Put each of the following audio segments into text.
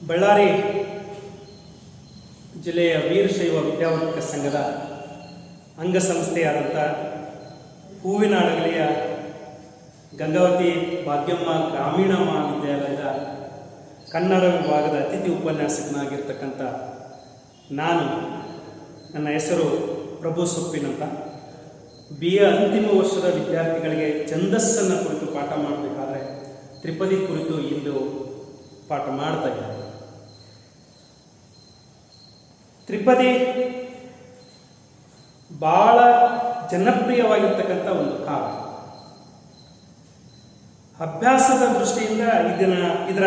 ಬಳ್ಳಾರಿ ಜಿಲ್ಲೆಯ ವೀರಶೈವ ವಿದ್ಯಾವರ್ಧಕ ಸಂಘದ ಅಂಗಸಂಸ್ಥೆಯಾದಂಥ ಹೂವಿನ ಅಡಗಲಿಯ ಗಂಗಾವತಿ ಭಾಗ್ಯಮ್ಮ ಗ್ರಾಮೀಣ ಮಹಾವಿದ್ಯಾಲಯದ ಕನ್ನಡ ವಿಭಾಗದ ಅತಿಥಿ ಉಪನ್ಯಾಸಕನಾಗಿರ್ತಕ್ಕಂಥ ನನ್ನ ಹೆಸರು ಪ್ರಭು ಸೊಪ್ಪಿನಂತ BA ಅಂತಿಮ ವರ್ಷದ ವಿದ್ಯಾರ್ಥಿಗಳಿಗೆ ಛಂದಸ್ಸನ್ನು ಕುರಿತು ಪಾಠ ಮಾಡಬೇಕಾದ್ರೆ ತ್ರಿಪದಿ ಕುರಿತು ಇಂದು ಪಾಠ ಮಾಡ್ತಾ ಇದ್ದಾರೆ. ತ್ರಿಪದಿ ಬಹಳ ಜನಪ್ರಿಯವಾಗಿರ್ತಕ್ಕಂಥ ಒಂದು ಕಾವ್ಯ. ಅಭ್ಯಾಸದ ದೃಷ್ಟಿಯಿಂದ ಇದರ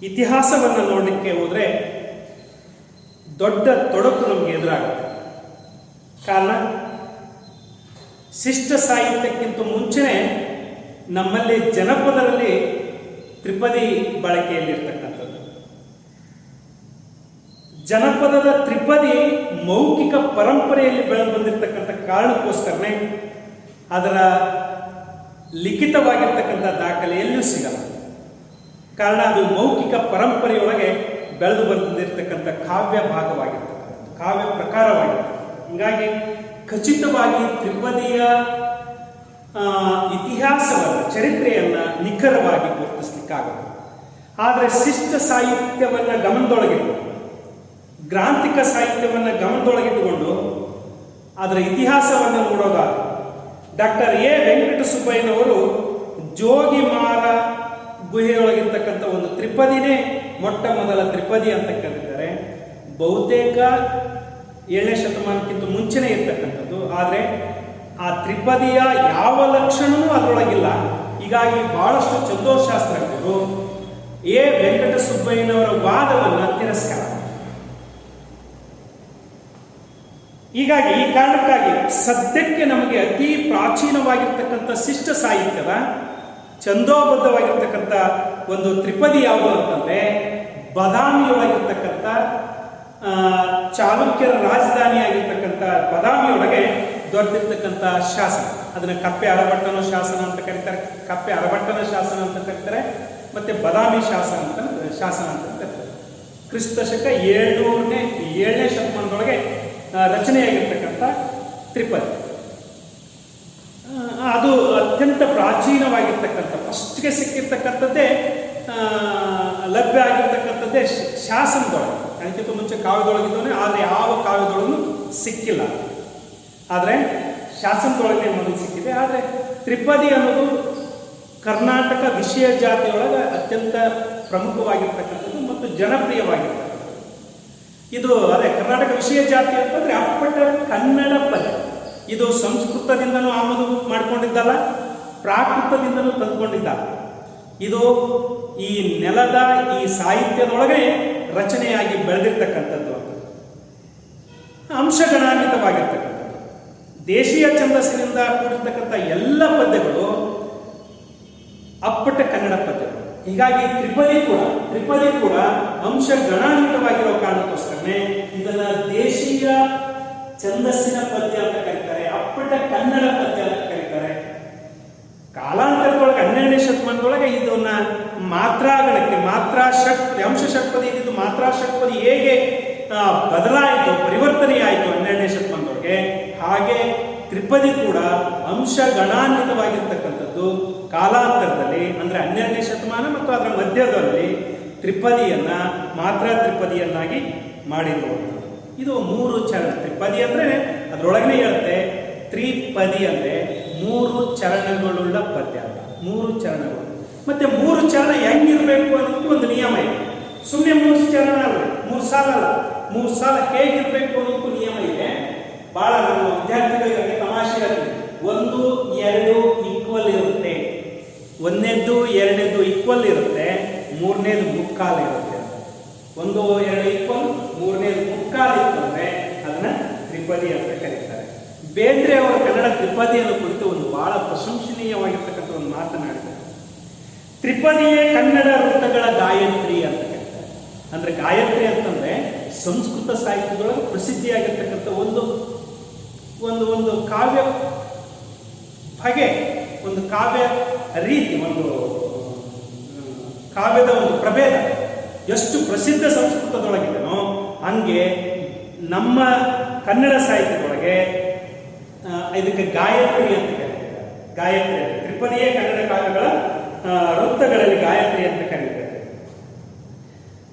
ಇತಿಹಾಸವನ್ನು ನೋಡಲಿಕ್ಕೆ ಹೋದರೆ ದೊಡ್ಡ ತೊಡಕು ನಮಗೆ ಎದುರಾಗುತ್ತೆ. ಕಾರಣ, ಶಿಷ್ಟ ಸಾಹಿತ್ಯಕ್ಕಿಂತ ಮುಂಚೆನೇ ನಮ್ಮಲ್ಲಿ ಜನಪದರಲ್ಲಿ ತ್ರಿಪದಿ ಬಳಕೆಯಲ್ಲಿರ್ತಕ್ಕಂಥದ್ದು. ಜನಪದದ ತ್ರಿಪದಿ ಮೌಖಿಕ ಪರಂಪರೆಯಲ್ಲಿ ಬೆಳೆದು ಬಂದಿರತಕ್ಕಂಥ ಕಾರಣಕ್ಕೋಸ್ಕರನೇ ಅದರ ಲಿಖಿತವಾಗಿರ್ತಕ್ಕಂಥ ದಾಖಲೆಯಲ್ಲೂ ಸಿಗಲ್ಲ. ಕಾರಣ, ಅದು ಮೌಖಿಕ ಪರಂಪರೆಯೊಳಗೆ ಬೆಳೆದು ಬಂದಿರತಕ್ಕಂಥ ಕಾವ್ಯ ಭಾಗವಾಗಿರ್ತಕ್ಕಂಥ ಕಾವ್ಯ ಪ್ರಕಾರವಾಗಿರ್ತಕ್ಕಂಥ. ಹೀಗಾಗಿ ಖಚಿತವಾಗಿ ತ್ರಿಪದಿಯ ಇತಿಹಾಸವನ್ನು, ಚರಿತ್ರೆಯನ್ನು ನಿಖರವಾಗಿ ಗುರುತಿಸ್ಲಿಕ್ಕಾಗಲ್ಲ. ಆದರೆ ಶಿಷ್ಟ ಸಾಹಿತ್ಯವನ್ನು ಗಮನದೊಳಗಿಟ್ಟು, ಗ್ರಾಂಥಿಕ ಸಾಹಿತ್ಯವನ್ನು ಗಮನದೊಳಗಿಟ್ಟುಕೊಂಡು ಅದರ ಇತಿಹಾಸವನ್ನು ನೋಡೋದಾದ ಡಾಕ್ಟರ್ ಎ ವೆಂಕಟಸುಬ್ಬಯ್ಯನವರು ಜೋಗಿಮಾರ ಗುಹೆಯೊಳಗಿರ್ತಕ್ಕಂಥ ಒಂದು ತ್ರಿಪದಿನೇ ಮೊಟ್ಟ ಮೊದಲ ತ್ರಿಪದಿ ಅಂತ ಕರೀತಾರೆ. ಬಹುತೇಕ 7ನೇ ಶತಮಾನಕ್ಕಿಂತ ಮುಂಚೆನೇ ಇರ್ತಕ್ಕಂಥದ್ದು. ಆದರೆ ಆ ತ್ರಿಪದಿಯ ಯಾವ ಲಕ್ಷಣವೂ ಅದರೊಳಗಿಲ್ಲ. ಹೀಗಾಗಿ ಬಹಳಷ್ಟು ಛಂದೋಶಾಸ್ತ್ರಜ್ಞರು ಎ ವೆಂಕಟಸುಬ್ಬಯ್ಯನವರ ವಾದವನ್ನು ತಿರಸ್ಕಾರ. ಹೀಗಾಗಿ ಈ ಕಾರಣಕ್ಕಾಗಿ ಸದ್ಯಕ್ಕೆ ನಮಗೆ ಅತಿ ಪ್ರಾಚೀನವಾಗಿರ್ತಕ್ಕಂಥ ಶಿಷ್ಟ ಸಾಹಿತ್ಯದ ಛಂದೋಬದ್ಧವಾಗಿರ್ತಕ್ಕಂಥ ಒಂದು ತ್ರಿಪದಿ ಯಾವುದು ಅಂತಂದ್ರೆ ಬದಾಮಿಯೊಳಗಿರ್ತಕ್ಕಂಥ ಚಾಲುಕ್ಯರ ರಾಜಧಾನಿಯಾಗಿರ್ತಕ್ಕಂಥ ಬದಾಮಿಯೊಳಗೆ ದೊರೆತಿರ್ತಕ್ಕಂಥ ಶಾಸನ. ಅದನ್ನು ಕಪ್ಪೆ ಅರಭಟ್ಟನ ಶಾಸನ ಅಂತ ಕರೀತಾರೆ, ಕಪ್ಪೆ ಅರಭಟ್ಟನ ಶಾಸನ ಅಂತ ಕರೀತಾರೆ, ಮತ್ತೆ ಬದಾಮಿ ಶಾಸನ ಅಂತ ಕರೀತಾರೆ. ಕ್ರಿಸ್ತಶಕ 7ನೇ ಶತಮಾನದೊಳಗೆ ರಚನೆಯಾಗಿರ್ತಕ್ಕಂಥ ತ್ರಿಪದಿ. ಅದು ಅತ್ಯಂತ ಪ್ರಾಚೀನವಾಗಿರ್ತಕ್ಕಂಥ, ಫಸ್ಟ್ಗೆ ಸಿಕ್ಕಿರ್ತಕ್ಕಂಥದ್ದೇ, ಲಭ್ಯ ಆಗಿರ್ತಕ್ಕಂಥದ್ದೇ ಶಾಸನದೊಳಗೆ. ಅದಕ್ಕಿಂತ ಮುಂಚೆ ಕಾವ್ಯದೊಳಗಿದ್ದವೇ, ಆದರೆ ಯಾವ ಕಾವ್ಯದೊಳಗೂ ಸಿಕ್ಕಿಲ್ಲ. ಆದರೆ ಶಾಸನದೊಳಗೆ ಮೊದಲು ಸಿಕ್ಕಿದೆ. ಆದರೆ ತ್ರಿಪದಿ ಅನ್ನೋದು ಕರ್ನಾಟಕ ವಿಷಯ ಜಾತಿಯೊಳಗೆ ಅತ್ಯಂತ ಪ್ರಮುಖವಾಗಿರ್ತಕ್ಕಂಥದ್ದು ಮತ್ತು ಜನಪ್ರಿಯವಾಗಿರ್ತಕ್ಕಂಥದ್ದು. ಇದು ಕರ್ನಾಟಕ ವಿಷಯ ಜಾತಿ ಅಂತಂದ್ರೆ ಅಪ್ಪಟ ಕನ್ನಡ ಪದ. ಇದು ಸಂಸ್ಕೃತದಿಂದನೂ ಆಮದು ಮಾಡಿಕೊಂಡಿದ್ದಲ್ಲ, ಪ್ರಾಕೃತದಿಂದನೂ ತಂದುಕೊಂಡಿದ್ದಲ್ಲ. ಇದು ಈ ನೆಲದ ಈ ಸಾಹಿತ್ಯದೊಳಗೆ ರಚನೆಯಾಗಿ ಬೆಳೆದಿರ್ತಕ್ಕಂಥದ್ದು. ಅಂಶಗಣಾನ್ವಿತವಾಗಿರ್ತಕ್ಕಂಥದ್ದು. ದೇಶೀಯ ಛಂದಸ್ಸಿನಿಂದ ಕೂಡಿರ್ತಕ್ಕಂಥ ಎಲ್ಲ ಪದ್ಯಗಳು ಅಪ್ಪಟ ಕನ್ನಡ ಪದ್ಯಗಳು. ಹೀಗಾಗಿ ತ್ರಿಪದಿ ಕೂಡ ಅಂಶ ಗಣಾನ್ವಿತವಾಗಿರೋ ಕಾರಣಕ್ಕೋಸ್ಕರನೇ ಇದನ್ನ ದೇಶೀಯ ಛಂದಸ್ಸಿನ ಪದ್ಯ ಅಂತ ಕರೀತಾರೆ, ಅಪ್ಪಟ ಕನ್ನಡ ಪದ್ಯ ಅಂತ ಕರೀತಾರೆ. ಕಾಲಾಂತರದೊಳಗೆ 12ನೇ ಶತಮಾನದೊಳಗೆ ಇದನ್ನ ಮಾತ್ರಾಗಣಕ್ಕೆ, ಅಂಶ ಷಟ್ಪದಿ ಇದ್ದಿದ್ದು ಮಾತ್ರಾ ಷಟ್ಪದಿ ಹೇಗೆ ಬದಲಾಯಿತು, ಪರಿವರ್ತನೆಯಾಯಿತು 12ನೇ ಶತಮಾನದೊಳಗೆ, ಹಾಗೆ ತ್ರಿಪದಿ ಕೂಡ ಅಂಶ ಗಣಾನ್ವಿತವಾಗಿರ್ತಕ್ಕಂಥದ್ದು. ಕಾಲಾಂತರದಲ್ಲಿ ಅಂದ್ರೆ 12ನೇ ಶತಮಾನ ಮತ್ತು ಅದರ ಮಧ್ಯದಲ್ಲಿ ತ್ರಿಪದಿಯನ್ನ ಮಾತ್ರಾ ತ್ರಿಪದಿಯನ್ನಾಗಿ ಮಾಡಿರುವಂಥದ್ದು. ಇದು 3 ಚರಣ. ತ್ರಿಪದಿ ಅಂದ್ರೆ ಅದರೊಳಗನೆ ಹೇಳುತ್ತೆ, ತ್ರಿಪದಿ ಅಂದ್ರೆ 3 ಚರಣಗಳುಳ್ಳ ಪದ್ಯ ಅಂತ. 3 ಚರಣಗಳು. ಮತ್ತೆ 3 ಚರಣ ಹೆಂಗಿರ್ಬೇಕು ಅನ್ನೋದಕ್ಕೆ ಒಂದು ನಿಯಮ ಇದೆ. ಸುಮ್ಮನೆ 3 ಚರಣ ಅಲ್ಲ, 3 ಸಾಲ ಅಲ್ಲ, 3 ಸಾಲ ಹೇಗಿರ್ಬೇಕು ಅನ್ನೋದಕ್ಕೂ ನಿಯಮ ಇದೆ. ಬಹಳ ನಮ್ಮ ವಿದ್ಯಾರ್ಥಿಗಳಿಗೆ ತಮಾಷೆ ಇರುತ್ತೆ. 1, 2 ಈಕ್ವಲ್ ಇರುತ್ತೆ, 1ನೇದ್ದು 2ನೇದ್ದು ಈಕ್ವಲ್ ಇರುತ್ತೆ, 3ನೇದು ಮುಕ್ಕಾಲು ಇರುತ್ತೆ. 1, 2 ಈಕ್ವಲ್, 3ನೇದು ಮುಕ್ಕಾಲು ಇತ್ತು ಅಂದ್ರೆ ಅದನ್ನ ತ್ರಿಪದಿ ಅಂತ ಕರೀತಾರೆ. ಬೇಂದ್ರೆ ಅವರ ಕನ್ನಡ ತ್ರಿಪದಿಯನ್ನು ಕುರಿತು ಒಂದು ಬಹಳ ಪ್ರಶಂಸನೀಯವಾಗಿರ್ತಕ್ಕಂಥ ಒಂದು ಮಾತನಾಡಿದ್ದಾರೆ. ತ್ರಿಪದಿಯೇ ಕನ್ನಡ ವೃತ್ತಗಳ ಗಾಯತ್ರಿ ಅಂತ ಕರೀತಾರೆ. ಅಂದ್ರೆ ಗಾಯತ್ರಿ ಅಂತಂದ್ರೆ ಸಂಸ್ಕೃತ ಸಾಹಿತ್ಯದೊಳಗೆ ಪ್ರಸಿದ್ಧಿಯಾಗಿರ್ತಕ್ಕಂಥ ಒಂದು ಕಾವ್ಯ ಬಗೆ, ಒಂದು ಕಾವ್ಯ ರೀತಿ, ಒಂದು ಕಾವ್ಯದ ಒಂದು ಪ್ರಭೇದ ಎಷ್ಟು ಪ್ರಸಿದ್ಧ ಸಂಸ್ಕೃತದೊಳಗಿದೆನೋ ಹಂಗೆ ನಮ್ಮ ಕನ್ನಡ ಸಾಹಿತ್ಯದೊಳಗೆ ಇದಕ್ಕೆ ಗಾಯತ್ರಿ ಅಂತ ಕರೀತಾರೆ. ಗಾಯತ್ರಿ ತ್ರಿಪದಿಯೇ ಕನ್ನಡ ಕಾವ್ಯಗಳ ವೃತ್ತಗಳಲ್ಲಿ ಗಾಯತ್ರಿ ಅಂತ ಕರೀತಾರೆ.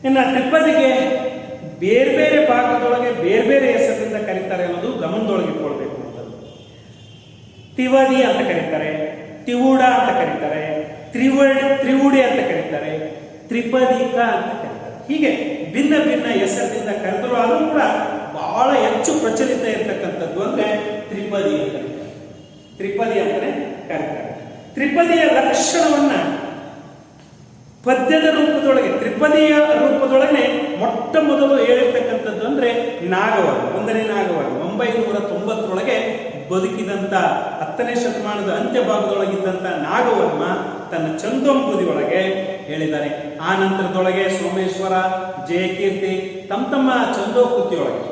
ಇನ್ನು ತ್ರಿಪದಿಗೆ ಬೇರೆ ಬೇರೆ ಭಾಗದೊಳಗೆ ಬೇರೆ ಬೇರೆ ಹೆಸರಿನಿಂದ ಕರೀತಾರೆ ಅನ್ನೋದು ಗಮನದೊಳಗೆ ಇಟ್ಕೊಳ್ಬೇಕು ಅಂತ. ತಿವದಿ ಅಂತ ಕರೀತಾರೆ, ತಿವುಡ ಅಂತ ಕರೀತಾರೆ, ತ್ರಿವುಡಿ ಅಂತ ಕರೀತಾರೆ, ತ್ರಿಪದಿಕ ಅಂತ ಕರೀತಾರೆ. ಹೀಗೆ ಭಿನ್ನ ಭಿನ್ನ ಹೆಸರಿನಿಂದ ಕರೆದರೂ ಆದರೂ ಕೂಡ ಬಹಳ ಹೆಚ್ಚು ಪ್ರಚಲಿತ ಇರತಕ್ಕಂಥದ್ದು ಅಂದ್ರೆ ತ್ರಿಪದಿ ಅಂತ ಕರೀತಾರೆ. ತ್ರಿಪದಿ ಅಂತಲೇ ಕರೀತಾರೆ. ತ್ರಿಪದಿಯ ಲಕ್ಷಣವನ್ನ ಪದ್ಯದ ರೂಪದೊಳಗೆ, ತ್ರಿಪದಿಯ ರೂಪದೊಳಗೆ ಮೊಟ್ಟ ಮೊದಲು ಹೇಳಿರ್ತಕ್ಕಂಥದ್ದು ಅಂದ್ರೆ ನಾಗವರ್ಮ. 1ನೇ ನಾಗವರ್ಮ 990ರೊಳಗೆ ಬದುಕಿದಂತ 10ನೇ ಶತಮಾನದ ಅಂತ್ಯಭಾಗದೊಳಗಿದ್ದಂತ ನಾಗವರ್ಮ ತನ್ನ ಚಂದೋಂಬುದಿಯೊಳಗೆ ಹೇಳಿದ್ದಾನೆ. ಆ ನಂತರದೊಳಗೆ ಸೋಮೇಶ್ವರ, ಜಯಕೀರ್ತಿ ತಮ್ಮ ಚಂದೋಕೃತಿಯೊಳಗೆ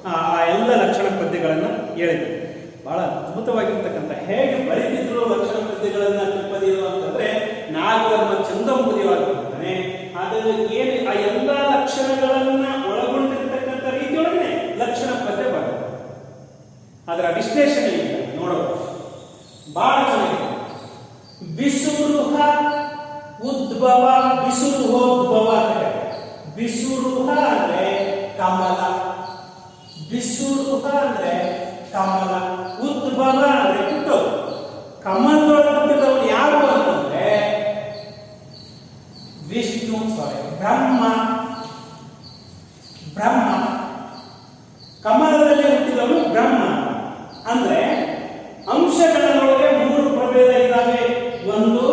ಆ ಎಲ್ಲ ಲಕ್ಷಣ ಪದ್ಯಗಳನ್ನ ಹೇಳಿದ್ದಾರೆ. ಬಹಳ ಅದ್ಭುತವಾಗಿರ್ತಕ್ಕಂಥ ಹೇಗೆ ಬರೀತಿದ್ರು ಲಕ್ಷಣ ಪದ್ಯಗಳನ್ನ ತ್ರಿಪದಿಯರು ಅಂತಂದ್ರೆ ನಾಗವರ್ಮ ಚಂದೋಂಬುದಿಯಾಗಿರ್ತಾನೆ. ಅದನ್ನು ಏನು ಆ ಎಲ್ಲ ಲಕ್ಷಣಗಳನ್ನ ಒಳಗೊಂಡಿರ್ತಕ್ಕಂಥ ರೀತಿಯೊಳಗೆ ಲಕ್ಷಣ ಪದ್ಯ ಬರ್ತದೆ. ಅದರ ವಿಶ್ಲೇಷಣೆ ಇಲ್ಲ ನೋಡೋದು ಬಹಳ ಚೆನ್ನಾಗಿದೆ. ಬಿಸುರುಹ ಉದ್ಭವ, ಬಿಸುರುಹೋದ್ಭವ ಅಂತ. ಬಿಸುರುಹ ಅಂದ್ರೆ ಕಮಲ, ಬಿಸುರುಹ ಅಂದ್ರೆ ಕಮಲ, ಉದ್ಭವ ಅಂದ್ರೆ ಹುಟ್ಟೋದು. ಕಮಲದೊಳಗೆ ಹುಟ್ಟಿದವನು ಯಾರು ಅಂತಂದ್ರೆ ವಿಷ್ಣು, ಬ್ರಹ್ಮ. ಬ್ರಹ್ಮ ಕಮಲದಲ್ಲಿ ಹುಟ್ಟಿದವನು ಬ್ರಹ್ಮ. ಅಂದ್ರೆ ಅಂಶಗಳೊಳಗೆ 3 ಪ್ರಭೇದ ಇದ್ದಾವೆ. ಒಂದು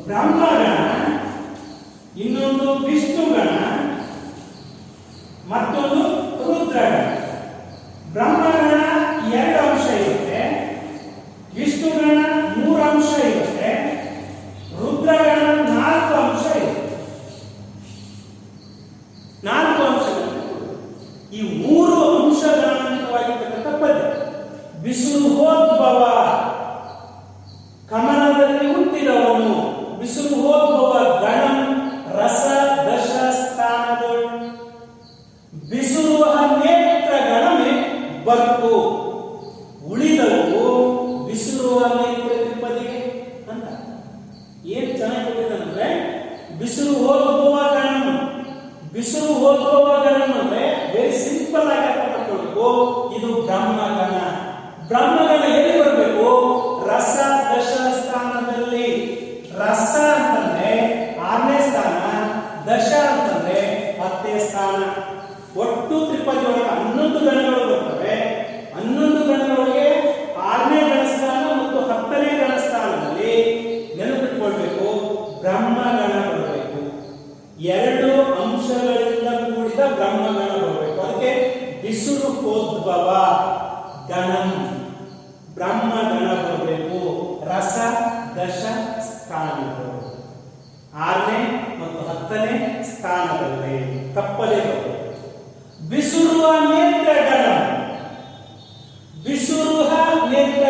ಬ್ರಹ್ಮಗಣ, ಇನ್ನೊಂದು ವಿಷ್ಣುಗಣ, ಮತ್ತೊಂದು ರುದ್ರಗಣ. ಬ್ರಹ್ಮಗಣ 2 ಅಂಶ ಇರುತ್ತೆ, ವಿಷ್ಣುಗಣ 3 ಅಂಶ ಇರುತ್ತೆ, ರುದ್ರಗಣ 4 ಅಂಶ ಇರುತ್ತೆ. 4 ಅಂಶಗಳು. ಈ 3 ಅಂಶಗಳಾಗಿರ್ತಕ್ಕಂಥ ಪದ್ಯ ಬಿಸುರುಹೋದ್ಭವ, ಕಮಲದಲ್ಲಿ ಹುಟ್ಟಿದವನು. ಬಿಸುರುಹೋದ್ಭವ ಗಣಂ ರಸ ದಶ ಸ್ಥಾನಗಳು. ಬಿಸುರುವ ನೇತ್ರ ಗಣಮೆ ಬರ್ಕು, ಉಳಿದವು ಬಿಸುರುವ ನೇತ್ರ ತ್ರಿಪದಿಗೆ ಅಂತ. ಏನ್ ಚೆನ್ನಾಗಿ ಕೊಟ್ಟಿದ್ದಾನಂದ್ರೆ ಬಿಸುರುಹೋದ್ಭವ ಗಣಂ. ಬಿಸುರುಹೋದ್ಭವ ಗಣಂ ಅಂದ್ರೆ ವೆರಿ ಸಿಂಪಲ್ ಆಗಿ ಅರ್ಥ ಮಾಡ್ಕೊಳ್ಬೇಕು. ಇದು ಬ್ರಹ್ಮಗಣ. ಬ್ರಹ್ಮಗಣ ಎಲ್ಲಿ ಬರಬೇಕು? ರಸ ದಶ ಸ್ಥಾನದಲ್ಲಿ. ರಸ ಅಂತಂದ್ರೆ 6ನೇ ಸ್ಥಾನ, ದಶ ಅಂತಂದ್ರೆ 10ನೇ ಸ್ಥಾನ. ಒಟ್ಟು ತ್ರಿಪದಿ ಒಳಗೆ 11 ಗಣಗಳು ಬರ್ತವೆ. 11 ಗಣಗಳಿಗೆ 6ನೇ ಗಣಸ್ಥಾನ ಮತ್ತು 10ನೇ ಗಣಸ್ಥಾನದಲ್ಲಿ ನೆನಪಿಟ್ಕೊಳ್ಬೇಕು ಬ್ರಹ್ಮಗಣ ಬರಬೇಕು. 2 ಅಂಶಗಳಿಂದ ಕೂಡಿದ ಬ್ರಹ್ಮಗಣ ಬರಬೇಕು. ಅದಕ್ಕೆ ಬಿಸುರುಹೋದ್ಭವ ಗಣಂ ಬ್ರಹ್ಮಗಣ ಬರಬೇಕು. ರಸ ದಶ ಸ್ಥಾನಗಳು 6ನೇ ಮತ್ತು 10ನೇ ಸ್ಥಾನದಲ್ಲಿ ತಪ್ಪದೇ ಬರಬೇಕು. ಬಿಸುರುವ ನೇತ್ರ ಗಣ, ಬಿಸುರುಹ ನೇತ್ರ.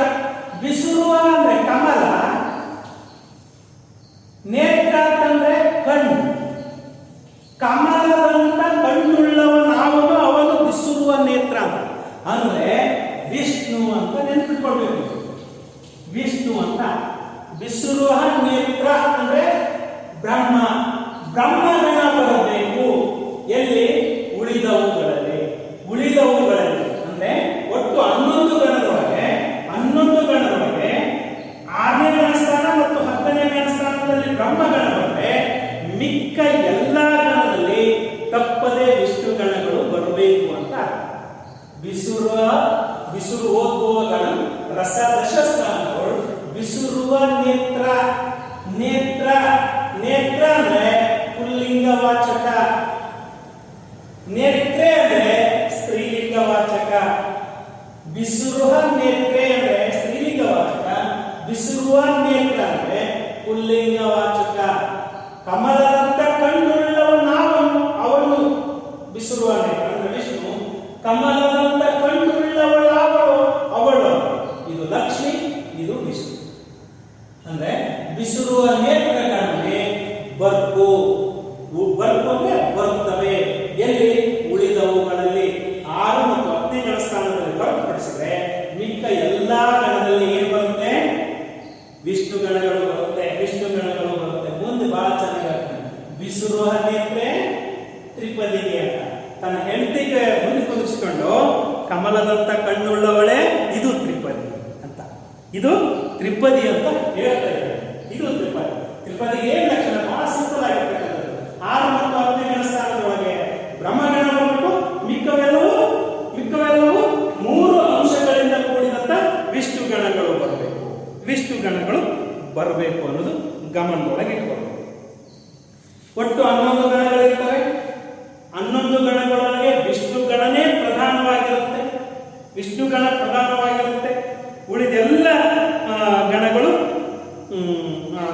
ಬಿಸುರುವ ಅಂದ್ರೆ ಕಮಲ, ನೇತ್ರ ಅಂತಂದ್ರೆ ಕಣ್ಣು. ಕಮಲದಂತ ಕಣ್ಣುಳ್ಳವನಾವನು, ಅವನು ಬಿಸುರುವ ನೇತ್ರ ಅಂತ. ಅಂದ್ರೆ ವಿಷ್ಣು ಅಂತ ನೆನಪಿಟ್ಕೊಳ್ಬೇಕು. ವಿಷ್ಣು ಅಂತ. ಬಿಸುರುವ ನೇತ್ರ ಅಂದ್ರೆ ಬ್ರಹ್ಮ. ಬ್ರಹ್ಮಗಣ ಬರಬೇಕು ಎಲ್ಲಿ? ಉಳಿದವುಗಳಲ್ಲಿ. ಉಳಿದವುಗಳಲ್ಲಿ ಅಂದ್ರೆ ಒಟ್ಟು 11 ಗಣದೊಳಗೆ 6ನೇ ಗಣಸ್ಥಾನ ಮತ್ತು 10ನೇ ಗಣಸ್ಥಾನದಲ್ಲಿ ಬ್ರಹ್ಮಗಣ ಬಂದ್ರೆ ಮಿಕ್ಕ ಎಲ್ಲ ಗಣದಲ್ಲಿ ತಪ್ಪದೆ ವಿಷ್ಣು ಗಣಗಳು ಬರಬೇಕು ಅಂತ. ಬಿಸುರುಹೋದ್ಭವ ಗಣ ರಸ ದಶ ಸ್ಥಾನಗಳು. ಬಿಸುರುವ ನೇತ್ರ. ನೇತ್ರ ನೇತ್ರ ಅಂದ್ರೆ ಪುಲ್ಲಿಂಗವಾಚಕ, ನೇತ್ರೆ ಅಂದ್ರೆ ಸ್ತ್ರೀಲಿಂಗವಾಚಕ. ಬಿಸುರುಹ ನೇತ್ರೆ ಅಂದ್ರೆ ಸ್ತ್ರೀಲಿಂಗವಾಚಕ, ಬಿಸುರುವ ನೇತ್ರ ಅಂದ್ರೆ ಪುಲ್ಲಿಂಗವಾಚಕ. ಕಮಲದಂತ ಕಣ್ಣುಳ್ಳವನಾವನು, ಅವನು ಬಿಸುರುವ ನೇತ್ರ ಅಂದ್ರೆ ವಿಷ್ಣು. ಕಮಲದಂತ ಕಣ್ಣುಳ್ಳವಳಾವಳು, ಅವಳು. ಇದು ಲಕ್ಷ್ಮಿ, ಇದು ವಿಷ್ಣು. ಅಂದ್ರೆ ಬಿಸುರುವ ನೇತ್ರಗಳನ್ನೇ ಬರ್ಕು. ವಿಷ್ಣು ಗಣಗಳು ಬರುತ್ತೆ. ಮುಂದೆ ಬಹಳ ಚೆನ್ನಾಗಿ ಬಿಸುರು ನೇತ್ರೆ ತ್ರಿಪದಿಗೆ ಅಂತ ತನ್ನ ಹೆಂಡತಿಗೆ ಮುಂದೆ ಕುದಿಸ್ಕೊಂಡು ಕಮಲದಂತ ಕಣ್ಣುಳ್ಳವಳೆ ಇದು ತ್ರಿಪದಿ ಅಂತ, ಇದು ತ್ರಿಪದಿ ಅಂತ ಹೇಳ್ತಾರೆ. ಇದು ತ್ರಿಪದಿಗೆ ಏನ್ ಲಕ್ಷಣ? ಬಹಳ ಸಿಂಪಲ್ ಆಗಿರ್ತಕ್ಕಂಥದ್ದು. 6 ಮತ್ತು 10ನೇ ಸ್ಥಾನದೊಳಗೆ ಬ್ರಹ್ಮಗಣ ಬರಬೇಕು, ಮಿಕ್ಕವೆಲ್ಲವೂ 3 ಅಂಶಗಳಿಂದ ಕೂಡಿದಂತ ವಿಷ್ಣು ಗಣಗಳು ಬರಬೇಕು ಅನ್ನೋದು ಗಮನದೊಳಗೆ ಇಟ್ಕೊಳ್ಬೇಕು. ಒಟ್ಟು 11 ಗಣಗಳಿರ್ತವೆ. 11 ಗಣಗಳೊಳಗೆ ವಿಷ್ಣು ಗಣನೇ ಪ್ರಧಾನವಾಗಿರುತ್ತೆ. ಉಳಿದೆಲ್ಲ ಗಣಗಳು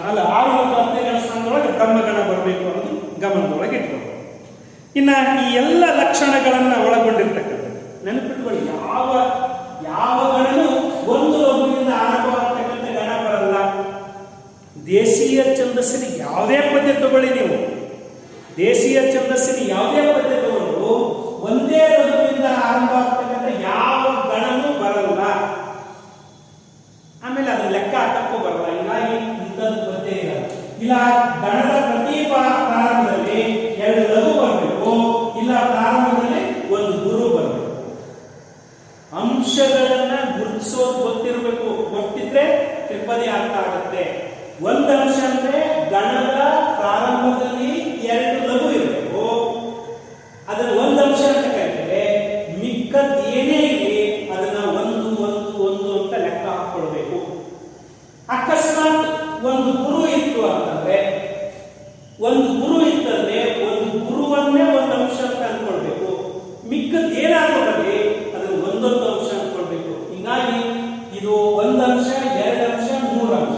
6 ಮತ್ತು 10ನೇ ಗಣ ಸ್ಥಾನದೊಳಗೆ ಬ್ರಹ್ಮಗಣ ಬರಬೇಕು ಅನ್ನೋದು ಗಮನದೊಳಗೆ ಇಟ್ಕೊಳ್ಬೇಕು. ಇನ್ನ ಈ ಎಲ್ಲ ಲಕ್ಷಣಗಳನ್ನ ಒಳಗೊಂಡಿರ್ತಕ್ಕಂಥದ್ದು ನೆನಪಿಟ್ಕೊಳ್ಳಿ. ಯಾವ ಗಣನು ಒಂದು ಲಘುವಿನಿಂದ ಆರಂಭವಾಗ್ತಕ್ಕಂಥ ಗಣ ಬರಲ್ಲ. ದೇಶೀಯ ಛಂದಸ್ಸಿನ ಯಾವುದೇ ಪದ್ಯ ತಗೊಳ್ಳಿ ನೀವು, ದೇಶೀಯ ಛಂದಸ್ಸಿನ ಯಾವುದೇ ಪದ್ಯ ತಗೊಂಡು ಒಂದೇ ಲಘುವಿನಿಂದ ಆರಂಭವಾಗ್ತಕ್ಕಂಥ ಯಾವ ಗಣನೂ ಬರಲ್ಲ. ಆಮೇಲೆ ಅದು ಲೆಕ್ಕ ಹಾಕಕ್ಕೂ ಬರಲ್ಲ. ಹೀಗಾಗಿ ಇಂಥದ್ದು ಪದ್ಯ ಇಲ್ಲ. ಗಣದ ಪ್ರತಿ ಪ್ರಾರಂಭದಲ್ಲಿ 2 ಲಘು ಬರಬೇಕು, ಇಲ್ಲ ಪ್ರಾರಂಭದಲ್ಲಿ 1 ಗುರು ಬರಬೇಕು. ಅಂಶಗಳನ್ನ ಗುರುತಿಸೋದು ಗೊತ್ತಿರಬೇಕು. ಗೊತ್ತಿದ್ರೆ ತ್ರಿಪದಿ ಅರ್ಥ ಆಗುತ್ತೆ. ಒಂದು ಅಂಶ ಅಂದ್ರೆ ಗಣದ ಪ್ರಾರಂಭದಲ್ಲಿ 2 ಲಘು ಇರಬೇಕು, ಅದನ್ನ ಒಂದು ಅಂಶ ಅಂತ ಕರೀತೇವೆ. ಮಿಕ್ಕದ್ದು ಏನೇ ಇರಲಿ ಅದನ್ನ ಒಂದು ಅಂತ ಲೆಕ್ಕ ಹಾಕೊಳ್ಬೇಕು. ಅಕಸ್ಮಾತ್ ಒಂದು ಗುರು ಇತ್ತು ಅಂತಂದ್ರೆ ಒಂದು ಗುರುವನ್ನೇ ಒಂದು ಅಂಶ ಅಂತ ಅನ್ಕೊಳ್ಬೇಕು. ಮಿಕ್ಕದ್ದು ಏನಾದ್ರೂ ಬರಲಿ ಅದನ್ನ ಒಂದೊಂದು ಅಂಶ ಅನ್ಕೊಳ್ಬೇಕು. ಹೀಗಾಗಿ ಇದು 1 ಅಂಶ 2 ಅಂಶ 3 ಅಂಶ,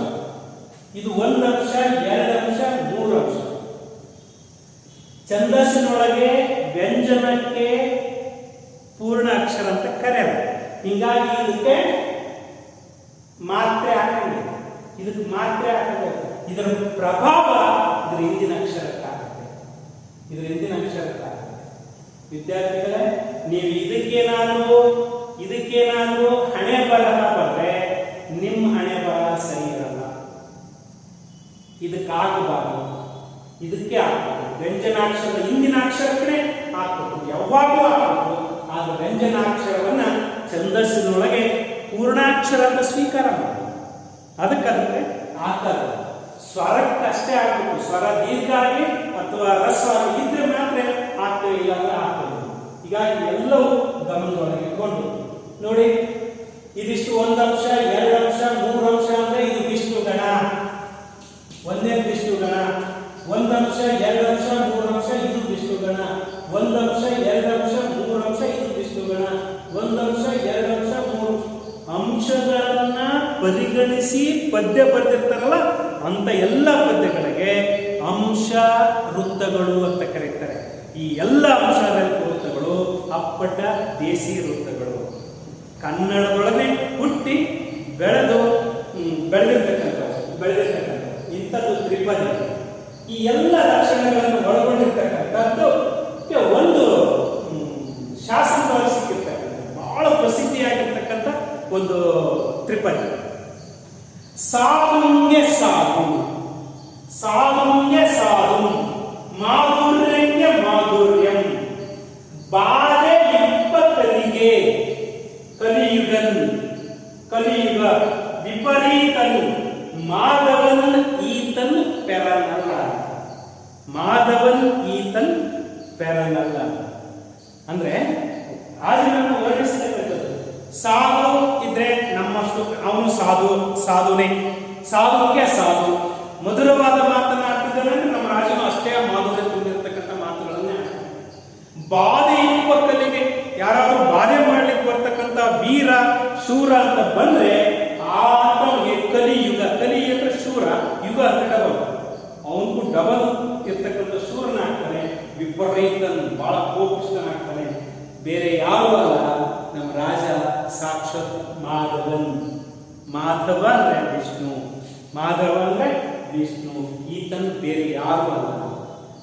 ಇದು 1 ಅಂಶ 2 ಅಂಶ 3 ಅಂಶ. ಛಂದಸ್ಸಿನೊಳಗೆ ವ್ಯಂಜನಕ್ಕೆ ಪೂರ್ಣ ಅಕ್ಷರ ಅಂತ ಕರೆಯಲ್ಲ. ಹೀಗಾಗಿ ಇದಕ್ಕೆ ಮಾತ್ರೆ ಹಾಕಂಗಿಲ್ಲ. ಇದರ ಪ್ರಭಾವ ಇದರ ಹಿಂದಿನ ಅಕ್ಷರಕ್ಕಾಗುತ್ತೆ. ವಿದ್ಯಾರ್ಥಿಗಳೇ, ನೀವು ಇದಕ್ಕೇನಾದ್ರೂ ಹಣೆ ಬರಹ ಬಂದ್ರೆ ನಿಮ್ಮ ಹಣೆ ಬರಹ ಸರಿ ಇರಲ್ಲ. ಇದಕ್ಕಾಗಬಾರದು, ಇದಕ್ಕೆ ಹಾಕಬೇಕು. ವ್ಯಂಜನಾಕ್ಷರದ ಹಿಂದಿನ ಅಕ್ಷರಕ್ಕೆ ಹಾಕಬೇಕು, ಯಾವಾಗಲೂ ಹಾಕಬೇಕು. ಆದ್ರೆ ವ್ಯಂಜನಾಕ್ಷರವನ್ನ ಛಂದಸ್ಸಿನೊಳಗೆ ಪೂರ್ಣಾಕ್ಷರ ಅಂತ ಸ್ವೀಕಾರ ಮಾಡಿ ಅದಕ್ಕೆ ಹಾಕಲ್ಲ. ಸ್ವರಕ್ಕಷ್ಟೇ ಹಾಕಬೇಕು. ಸ್ವರ ದೀರ್ಘ ಆಗಿ ಅಥವಾ ರಸ್ವ ಇದ್ರೆ ಮಾತ್ರ ಹಾಕ್ತೇವೆ, ಇಲ್ಲ ಅಂದ್ರೆ ಹಾಕ್ತೇವೆ. ಹೀಗಾಗಿ ಎಲ್ಲವೂ ಗಮನದೊಳಗೆ ಇಟ್ಕೊಂಡು ನೋಡಿ. ಇದಿಷ್ಟು 1 ಅಂಶ 2 ಅಂಶ 3 ಅಂಶ ಅಂದ್ರೆ ಇದು ವಿಷ್ಣು ಗಣ, ಒಂದೇ ವಿಷ್ಣು ಗಣ. 1 ಅಂಶ 2 ಅಂಶ 3 ಅಂಶ ಇದು ವಿಷ್ಣು ಗಣ. 1 ಅಂಶ 2 ಅಂಶ 3 ಅಂಶ ಇದು ವಿಷ್ಣು ಗಣ. 1 ಅಂಶ 2 ಅಂಶ 3 ಅಂಶಗಳನ್ನ ಪರಿಗಣಿಸಿ ಪದ್ಯ ಬರೆದಿರ್ತಾರಲ್ಲ ಅಂತ ಎಲ್ಲ ಪದ್ಯಗಳಿಗೆ ಅಂಶ ವೃತ್ತಗಳು ಅಂತ ಕರೀತಾರೆ. ಈ ಎಲ್ಲ ಅಂಶ ವೃತ್ತಗಳು ಅಪ್ಪಟ ದೇಸಿ ವೃತ್ತಗಳು. ಕನ್ನಡದೊಳಗೆ ಹುಟ್ಟಿ ಬೆಳೆದಿರ್ತಕ್ಕಂಥ ಇಂಥದ್ದು ತ್ರಿಪದಿ. ಈ ಎಲ್ಲ ಲಕ್ಷಣಗಳನ್ನು ಒಳಗೊಂಡಿರ್ತಕ್ಕಂಥದ್ದು ಒಂದು ಶಾಸನದೊಳಗೆ ಸಿಕ್ಕಿರ್ತಕ್ಕಂಥ ಬಹಳ ಪ್ರಸಿದ್ಧಿಯಾಗಿರ್ತಕ್ಕಂಥ ಒಂದು ತ್ರಿಪದಿ. ಸಾಧುಂಗೆ ಸಾಧು, ಮಾಧುರ್ಯಂಗೆ ಮಾಧುರ್ಯಂ, ಬಾಧೆ ಇಪ್ಪ ಕಲಿಗೆ, ಕಲಿಯುಗ ವಿಪರೀತನು, ಮಾಧವನ್ ಈತನ್ ಪೆರನಲ್ಲ. ಅಂದ್ರೆ ರಾಜನನ್ನು ವರ್ಣಿಸತಕ್ಕಂಥದ್ದು. ಸಾಧು ಇದ್ರೆ ನಮ್ಮಷ್ಟು ಅವನು ಸಾಧುಕ್ಕೆ ಸಾಧು. ಮಧುರವಾದ ಮಾತನಾಡ್ತಿದ್ದಾನೆ ಅಂದ್ರೆ ನಮ್ಮ ರಾಜನು ಅಷ್ಟೇ ಮಾಧುರ್ಯ ತುಂಬಿರ್ತಕ್ಕಂಥ ಮಾತುಗಳನ್ನೇ. ಬಾಧೆ ಇಪ್ಪ ಕಲಿಗೆ, ಯಾರಾದ್ರೂ ಬಾಧೆ ಮಾಡ್ಲಿಕ್ಕೆ ಬರ್ತಕ್ಕಂಥ ವೀರ ಶೂರ ಅಂತ ಬಂದ್ರೆ ಆತನಿಗೆ ಕಲಿಯುಗ ಅಂದ್ರೆ ಶೂರ, ಯುಗ ಅಂತ ಡಬಲ್, ಅವನಿಗೂ ಡಬಲ್ ಇರ್ತಕ್ಕಂಥ ಶೂರನಾಗ್ತಾನೆ. ವಿಪರೀತನ್ ಬಹಳ ಕೋಪಿಷ್ಟನಾಗ್ತಾನೆ. ಬೇರೆ ಯಾರು ಅಲ್ಲ, ನಮ್ಮ ರಾಜ ಸಾಕ್ಷಾತ್ ಮಾಧವ ಅಂದ್ರೆ ವಿಷ್ಣು. ಈತನ್ ಬೇರೆ ಯಾರು ಅಲ್ಲ,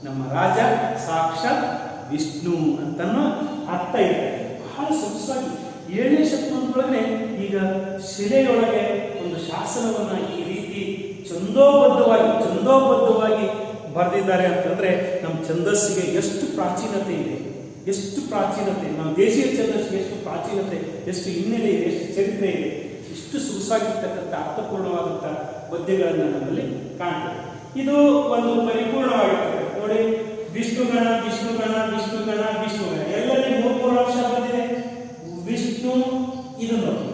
ನಮ್ಮ ರಾಜ ಸಾಕ್ಷಾತ್ ವಿಷ್ಣು ಅಂತನೂ ಅರ್ಥ ಇದೆ. ಬಹಳ ಸೊಗಸಾಗಿ 7ನೇ ಶತಮಾನದೊಳಗೆ ಈಗ ಶಿಲೆಯೊಳಗೆ ಒಂದು ಶಾಸನವನ್ನ ಈ ರೀತಿ ಛಂದೋಬದ್ಧವಾಗಿ ಬರೆದಿದ್ದಾರೆ ಅಂತಂದ್ರೆ ನಮ್ಮ ಛಂದಸ್ಸಿಗೆ ಎಷ್ಟು ಪ್ರಾಚೀನತೆ ಇದೆ, ಎಷ್ಟು ಪ್ರಾಚೀನತೆ, ನಮ್ಮ ದೇಶೀಯ ಛಂದಸ್ಸಿಗೆ ಎಷ್ಟು ಪ್ರಾಚೀನತೆ, ಎಷ್ಟು ಹಿನ್ನೆಲೆ ಇದೆ, ಎಷ್ಟು ಚರಿತ್ರೆ ಇದೆ, ಇಷ್ಟು ಸೊಗಸಾಗಿರ್ತಕ್ಕಂಥ ಅರ್ಥಪೂರ್ಣವಾದಂಥ ಪದ್ಯಗಳನ್ನು ನಮ್ಮಲ್ಲಿ ಕಾಣ್ತದೆ. ಇದು ಒಂದು ಪರಿಪೂರ್ಣವಾಗಿರ್ತದೆ. ನೋಡಿ, ವಿಷ್ಣುಗಣ ವಿಷ್ಣುಗಣ ವಿಷ್ಣುಗಣ ವಿಷ್ಣುಗಣ ಎಲ್ಲರಲ್ಲಿ ಮೂರು ಅಂಶ ಬಂದಿದೆ. ವಿಷ್ಣು ಇದು ನೋಡಿ,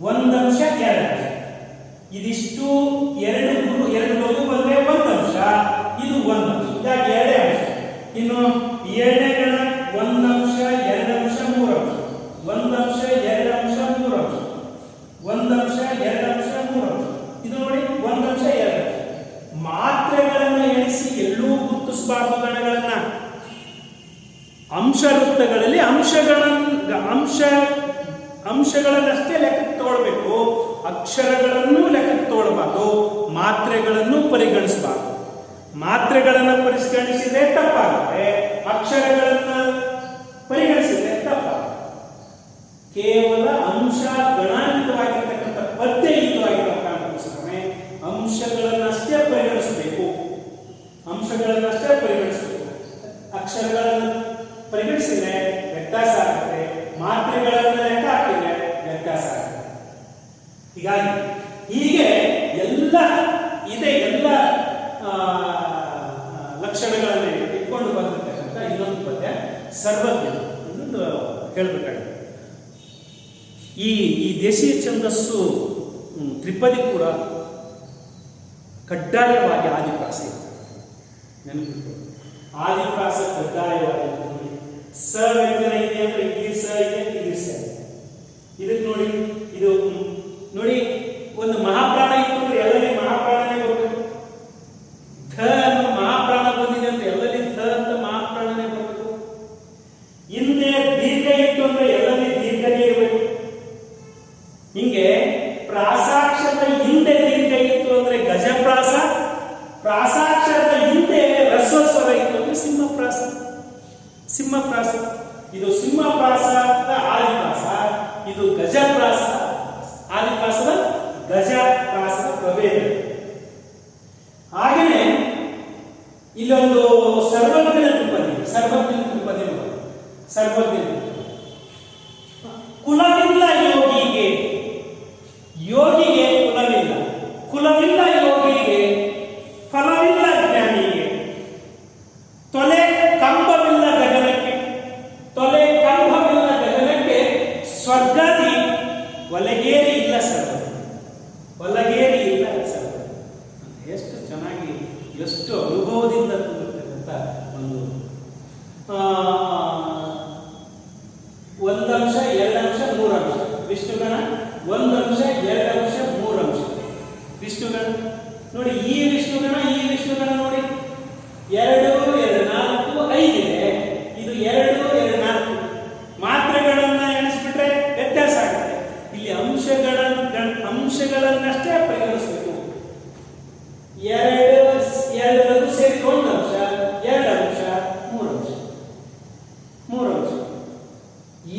ಒಂದಂಶ ಎರಡು, ಇದಿಷ್ಟು ಎರಡು ಲಘು ಬಂದ್ರೆ ಒಂದಂಶ, ಇದು ಒಂದಂಶ, ಯಾಕೆ ಎರಡೇ ಅಂಶ. ಇನ್ನು ಎರಡನೇ ಗಣ ಒಂದಂಶ ಎರಡಂಶ ಮೂರಂಶ, ಒಂದಂಶ ಎರಡಂಶ ಮೂರಂಶ, ಒಂದಂಶ ಎರಡಂಶ ಮೂರಂಶ, ಇದು ನೋಡಿ ಒಂದಂಶ ಎರಡು. ಮಾತ್ರೆಗಳನ್ನು ಎಣಿಸಿ ಎಲ್ಲೂ ಗುರುತಿಸಬಾರದು ಗಣಗಳನ್ನ. ಅಂಶ ವೃತ್ತಗಳಲ್ಲಿ ಅಂಶಗಳನ್ನಷ್ಟೇ ಲೆಕ್ಕಕ್ಕೆ ತಗೊಳ್ಬೇಕು, ಅಕ್ಷರಗಳನ್ನು ಲೆಕ್ಕಕ್ಕೆ ತಗೊಳ್ಬಾರ್ದು, ಮಾತ್ರೆಗಳನ್ನು ಪರಿಗಣಿಸಬಾರ್ದು. ಮಾತ್ರೆಗಳನ್ನು ಪರಿಗಣಿಸಿದ್ರೆ ತಪ್ಪಾಗುತ್ತೆ, ಅಕ್ಷರಗಳನ್ನು ಪರಿಗಣಿಸಿದ್ರೆ ತಪ್ಪಾಗುತ್ತೆ. ಕೇವಲ ಅಂಶ ಗಣಾನ್ವಿತವಾಗಿರ್ತಕ್ಕಂಥ ಪದ್ಯಯುತವಾಗಿರೋ ಕಾರಣಕ್ಕೋಸ್ಕರನೇ ಅಂಶಗಳನ್ನಷ್ಟೇ ಪರಿಗಣಿಸಬೇಕು, ಅಂಶಗಳನ್ನಷ್ಟೇ ಪರಿಗಣಿಸಬೇಕು. ಅಕ್ಷರಗಳನ್ನು ಪರಿಗಣಿಸಿದ್ರೆ ವ್ಯತ್ಯಾಸ ಆಗುತ್ತೆ, ಮಾತ್ರೆಗಳನ್ನು ಲೆಕ್ಕ ಹಾಕಿದ್ರೆ ವ್ಯತ್ಯಾಸ ಆಗುತ್ತೆ. ಹೀಗೆ ಎಲ್ಲ ಲಕ್ಷಣಗಳನ್ನು ಇಟ್ಕೊಂಡು ಬಂದಿರ್ತಕ್ಕಂಥ ಇನ್ನೊಂದು ಪದ್ಯ ಸರ್ವಜ್ಞ ಅನ್ನೋದು ಹೇಳ್ಬೇಕಾಗಿದೆ. ಈ ದೇಶೀಯ ಛಂದಸ್ಸು ತ್ರಿಪದಿ ಕೂಡ ಕಡ್ಡಾಯವಾಗಿ ಆದಿಪ್ರಾಸ ಇದೆ. ನೆನಪಿಟ್ಟು, ಆದಿಪ್ರಾಸ ಕಡ್ಡಾಯವಾಗಿ. ಸ ವ್ಯಂಜನ ಇದೆ ಅಂದ್ರೆ ಇಲ್ಲಿ ಸ ಇದೆ, ಇಲ್ಲಿ ಸ ಇದೆ. ಇದಕ್ಕೆ ನೋಡಿ, ಇದು ನೋಡಿ, ಒಂದು ಮಹಾಪ್ರಾಣ ಇತ್ತು ಅಂದ್ರೆ ಎಲ್ಲರಲ್ಲಿ ಮಹಾಪ್ರಾಣನೇ ಬರಬೇಕು. ಧ ಅನ್ನೋ ಮಹಾಪ್ರಾಣ ಬಂದಿದೆ ಅಂದ್ರೆ ಎಲ್ಲರಲ್ಲಿ ಧ ಅಂತ ಮಹಾಪ್ರಾಣನೇ ಬರಬೇಕು. ಹಿಂದೆ ದೀರ್ಘ ಇತ್ತು ಅಂದ್ರೆ ಎಲ್ಲರಲ್ಲಿ ದೀರ್ಘನೇ ಇರಬೇಕು. ಹಿಂಗೆ ಪ್ರಾಸಾಕ್ಷರದ ಹಿಂದೆ ದೀರ್ಘ ಇತ್ತು ಅಂದ್ರೆ ಗಜಪ್ರಾಸ, ಪ್ರಾಸಾಕ್ಷರದ ಹಿಂದೆ ರಸ್ವಸ್ವರ ಇತ್ತು ಅಂದ್ರೆ ಸಿಂಹಪ್ರಾಸ. ಸಿಂಹಪ್ರಾಸ ಇದು ಸಿಂಹಪ್ರಾಸದ ಆದಿಪ್ರಾಸ, ಇದು ಗಜಪ್ರಾಸ, ಆದಿಪ್ರಾಸದ ಗಜಪ್ರಾಸದ ಪ್ರಭೇದ. ಹಾಗೆಯೇ ಇಲ್ಲೊಂದು ಸರ್ವಜ್ಞನ ತ್ರಿಪದಿ, ಸರ್ವಜ್ಞ ಕುಲವಿಲ್ಲ ಯೋಗಿಗೆ, ಯೋಗಿಗೆ ಕುಲವಿಲ್ಲ, ಕುಲವಿಲ್ಲ ಯೋಗಿಗೆ, ಫಲವಿಲ್ಲ ಜ್ಞಾನಿಗೆ, ತೊಲೆ ಕಂಬವಿಲ್ಲ ಗಗನಕ್ಕೆ, ತೊಲೆ ಕಂಬವಿಲ್ಲ ಗಗನಕ್ಕೆ, ಸ್ವರ್ಗಾದಿ ಒಲಗೇರಿ ಇಲ್ಲ ಸರ್ವಜ್ಞ, ಒಲಗೇರಿ ಇಲ್ಲ ಸರ್ವಜ್ಞ. ಎಷ್ಟು ಚೆನ್ನಾಗಿ, ಎಷ್ಟು ಅನುಭವದಿಂದ ತುಂಬಿರ್ತಕ್ಕಂಥ ಒಂದು ಒಂದಂಶ ಎರಡಂಶ ಮೂರಂಶ. ವಿಷ್ಣುಗಣ ಒಂದಂಶ ಎರಡಂಶ ಮೂರಂಶ. ವಿಷ್ಣುಗಣ ನೋಡಿ, ಈ ವಿಷ್ಣುಗಣ ನೋಡಿ, 2 2 4 5 ಇದೆ, ಇದು 2 2 4. ಮಾತ್ರೆಗಳನ್ನ ಎಣಿಸ್ಬಿಟ್ರೆ ವ್ಯತ್ಯಾಸ ಆಗುತ್ತೆ. ಇಲ್ಲಿ ಅಂಶಗಳನ್ನಷ್ಟೇ ಪರಿಗಣಿಸಬೇಕು. 2 ಸೇರಿ ಒಂದಂಶ, 2 ಅಂಶ, 3 ಅಂಶ, 3 ಅಂಶ.